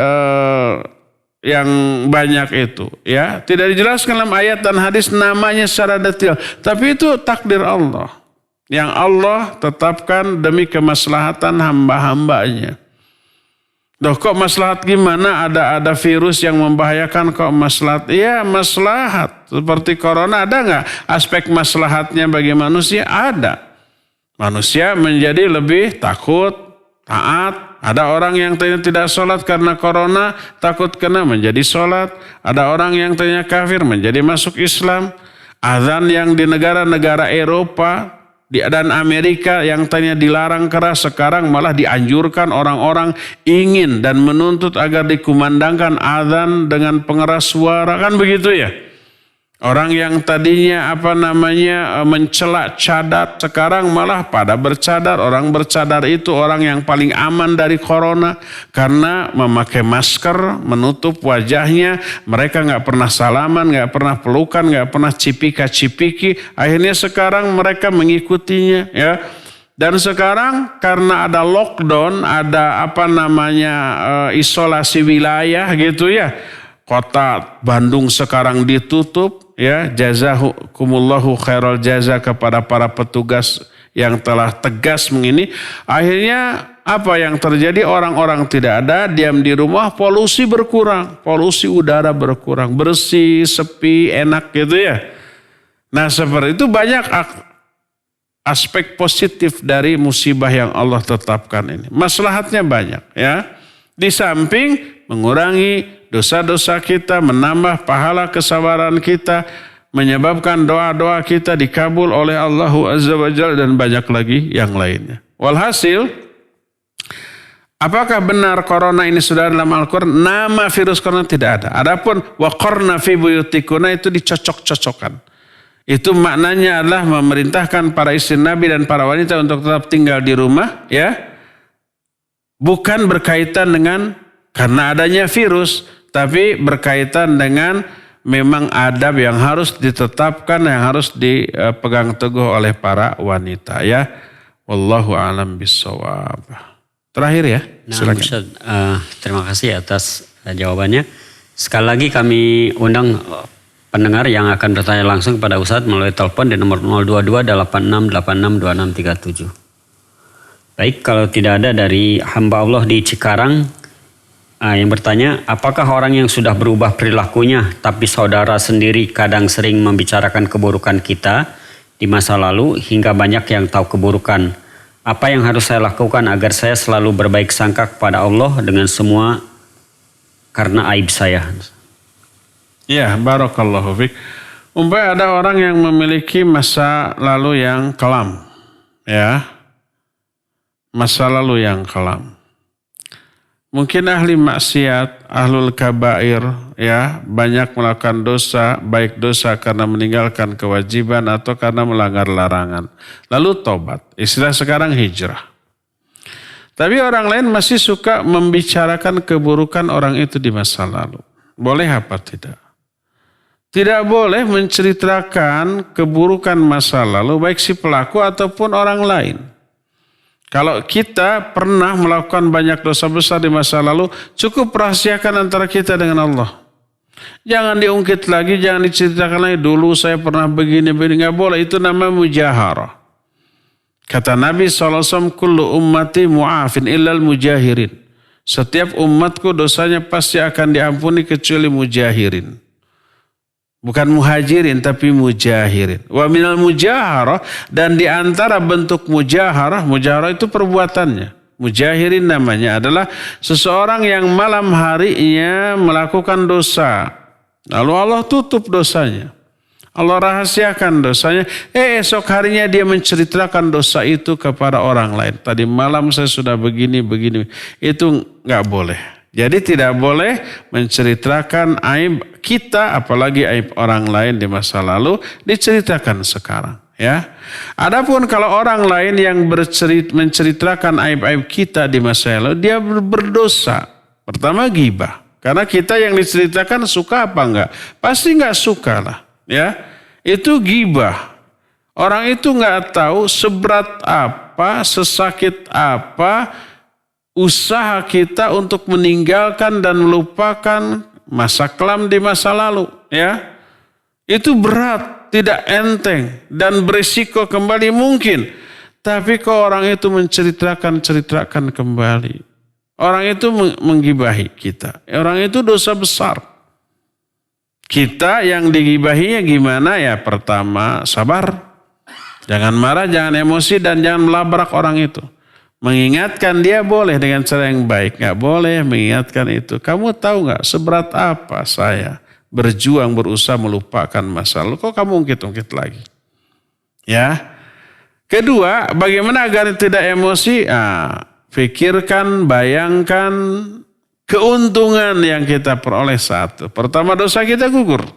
yang banyak itu, ya, tidak dijelaskan dalam ayat dan hadis namanya secara detail, tapi itu takdir Allah yang Allah tetapkan demi kemaslahatan hamba-hambanya. Doh, kok maslahat gimana? Ada virus yang membahayakan, kok maslahat? Iya, maslahat seperti corona. Ada nggak aspek maslahatnya bagi manusia? Ada. Manusia menjadi lebih takut, taat. Ada orang yang tidak sholat karena corona, takut kena menjadi sholat. Ada orang yang tadinya kafir menjadi masuk Islam. Azan yang di negara-negara Eropa dan Amerika yang tadinya dilarang keras, sekarang malah dianjurkan orang-orang ingin dan menuntut agar dikumandangkan azan dengan pengeras suara. Kan begitu ya? Orang yang tadinya mencela cadar, sekarang malah pada bercadar. Orang bercadar itu orang yang paling aman dari corona karena memakai masker, menutup wajahnya. Mereka nggak pernah salaman, nggak pernah pelukan, nggak pernah cipika-cipiki. Akhirnya sekarang mereka mengikutinya, ya. Dan sekarang karena ada lockdown, ada isolasi wilayah gitu ya. Kota Bandung sekarang ditutup, ya, jazakumullahu khairal jaza kepada para petugas yang telah tegas mengini. Akhirnya apa yang terjadi? Orang-orang tidak ada, diam di rumah, polusi berkurang, polusi udara berkurang, bersih, sepi, enak gitu ya. Nah, seperti itu banyak aspek positif dari musibah yang Allah tetapkan ini. Maslahatnya banyak, ya. Di samping mengurangi dosa-dosa kita, menambah pahala kesabaran kita, menyebabkan doa-doa kita dikabul oleh Allah Azza wa Jalla, dan banyak lagi yang lainnya. Walhasil, apakah benar corona ini sudah dalam Al-Quran? Nama virus corona tidak ada. Adapun waqarna fi buyutikunna itu dicocok-cocokkan. Itu maknanya adalah memerintahkan para istri Nabi dan para wanita untuk tetap tinggal di rumah, ya. Bukan berkaitan dengan karena adanya virus, tapi berkaitan dengan memang adab yang harus ditetapkan, yang harus dipegang teguh oleh para wanita, ya. Wallahu a'lam bissawab. Terakhir ya, silakan. Ustaz, terima kasih atas jawabannya. Sekali lagi kami undang pendengar yang akan bertanya langsung pada Ustadz melalui telepon di nomor 02286862637. Baik, kalau tidak ada dari hamba Allah di Cikarang yang bertanya, apakah orang yang sudah berubah perilakunya tapi saudara sendiri kadang sering membicarakan keburukan kita di masa lalu hingga banyak yang tahu keburukan? Apa yang harus saya lakukan agar saya selalu berbaik sangka kepada Allah dengan semua karena aib saya? Ya, barakallahu fiik. Umpamanya ada orang yang memiliki masa lalu yang kelam, ya. Masa lalu yang kelam. mungkin ahli maksiat, ahlul kabair, ya, banyak melakukan dosa, baik dosa karena meninggalkan kewajiban atau karena melanggar larangan. Lalu tobat, istilah sekarang hijrah. Tapi orang lain masih suka membicarakan keburukan orang itu di masa lalu. Boleh apa tidak? Tidak boleh menceritakan keburukan masa lalu baik si pelaku ataupun orang lain. Kalau kita pernah melakukan banyak dosa besar di masa lalu, cukup rahasiakan antara kita dengan Allah. Jangan diungkit lagi, jangan diceritakan lagi, dulu saya pernah begini, nggak boleh, itu namanya mujaharah. Kata Nabi SAW, kullu ummati mu'afin illal mujahirin. Setiap umatku dosanya pasti akan diampuni kecuali mujahirin. Bukan muhajirin tapi mujahirin. Wa minal mujaharah, dan di antara bentuk mujaharah itu perbuatannya. Mujahirin namanya adalah seseorang yang malam harinya melakukan dosa. Lalu Allah tutup dosanya. Allah rahasiakan dosanya. Esok harinya dia menceritakan dosa itu kepada orang lain. Tadi malam saya sudah begini. Itu nggak boleh. Jadi tidak boleh menceritakan aib kita, apalagi aib orang lain di masa lalu, diceritakan sekarang. Ya. Adapun kalau orang lain yang menceritakan aib-aib kita di masa lalu, dia berdosa. Pertama ghibah. Karena kita yang diceritakan suka apa enggak? Pasti enggak suka lah. Ya. Itu ghibah. Orang itu enggak tahu seberat apa, sesakit apa usaha kita untuk meninggalkan dan melupakan masa kelam di masa lalu, ya. Itu berat, tidak enteng dan berisiko kembali mungkin. Tapi kalau orang itu menceritakan kembali, orang itu menggibahi kita. Orang itu dosa besar. Kita yang digibahinya gimana ya? Pertama, sabar. Jangan marah, jangan emosi, dan jangan melabrak orang itu. Mengingatkan dia boleh dengan cara yang baik. Nggak boleh mengingatkan itu. Kamu tahu nggak seberat apa saya berjuang berusaha melupakan masa lalu. Kok kamu ungkit-ungkit lagi? Ya. Kedua, bagaimana agar tidak emosi? Pikirkan, bayangkan keuntungan yang kita peroleh satu. Pertama, dosa kita gugur.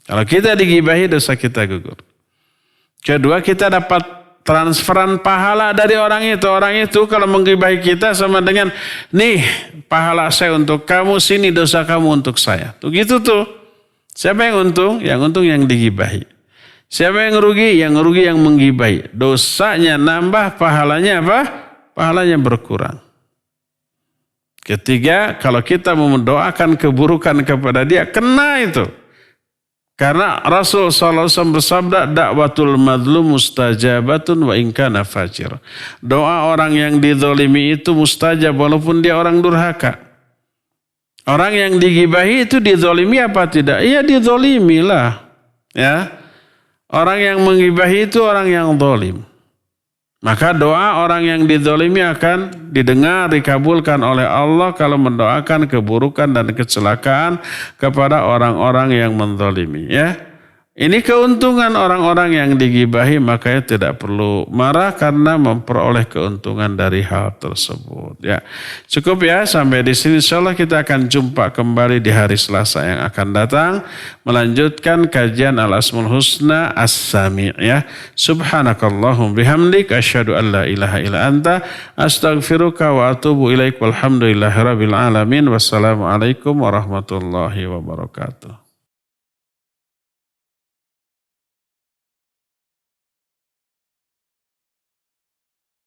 Kalau kita digibahi, dosa kita gugur. Kedua, kita dapat transferan pahala dari orang itu. Orang itu kalau menggibahi kita sama dengan, nih pahala saya untuk kamu, sini dosa kamu untuk saya. Tuh gitu tuh. Siapa yang untung? Yang untung yang digibahi. Siapa yang rugi? Yang rugi yang menggibahi. Dosanya nambah, pahalanya apa? Pahalanya berkurang. Ketiga, kalau kita mendoakan keburukan kepada dia, kena itu. Karena Rasul SAW bersabda, dakwatul madlum mustajabatun wa in kana fajir. Doa orang yang dizalimi itu mustajab walaupun dia orang durhaka. Orang yang digibahi itu dizalimi apa tidak? Iya dizalimi lah. Ya. Orang yang menggibahi itu orang yang zalim. Maka doa orang yang dizalimi akan didengar, dikabulkan oleh Allah kalau mendoakan keburukan dan kecelakaan kepada orang-orang yang menzalimi. Ya. Ini keuntungan orang-orang yang digibahi, makanya tidak perlu marah karena memperoleh keuntungan dari hal tersebut. Ya. Cukup ya sampai di sini. Insyaallah kita akan jumpa kembali di hari Selasa yang akan datang melanjutkan kajian Al-Asmaul Husna As-Sami', ya. Subhanakallahum bihamdik asyhadu an la ilaha illa anta astaghfiruka wa atubu ilaik walhamdulillahirabbil alamin. Wassalamualaikum warahmatullahi wabarakatuh.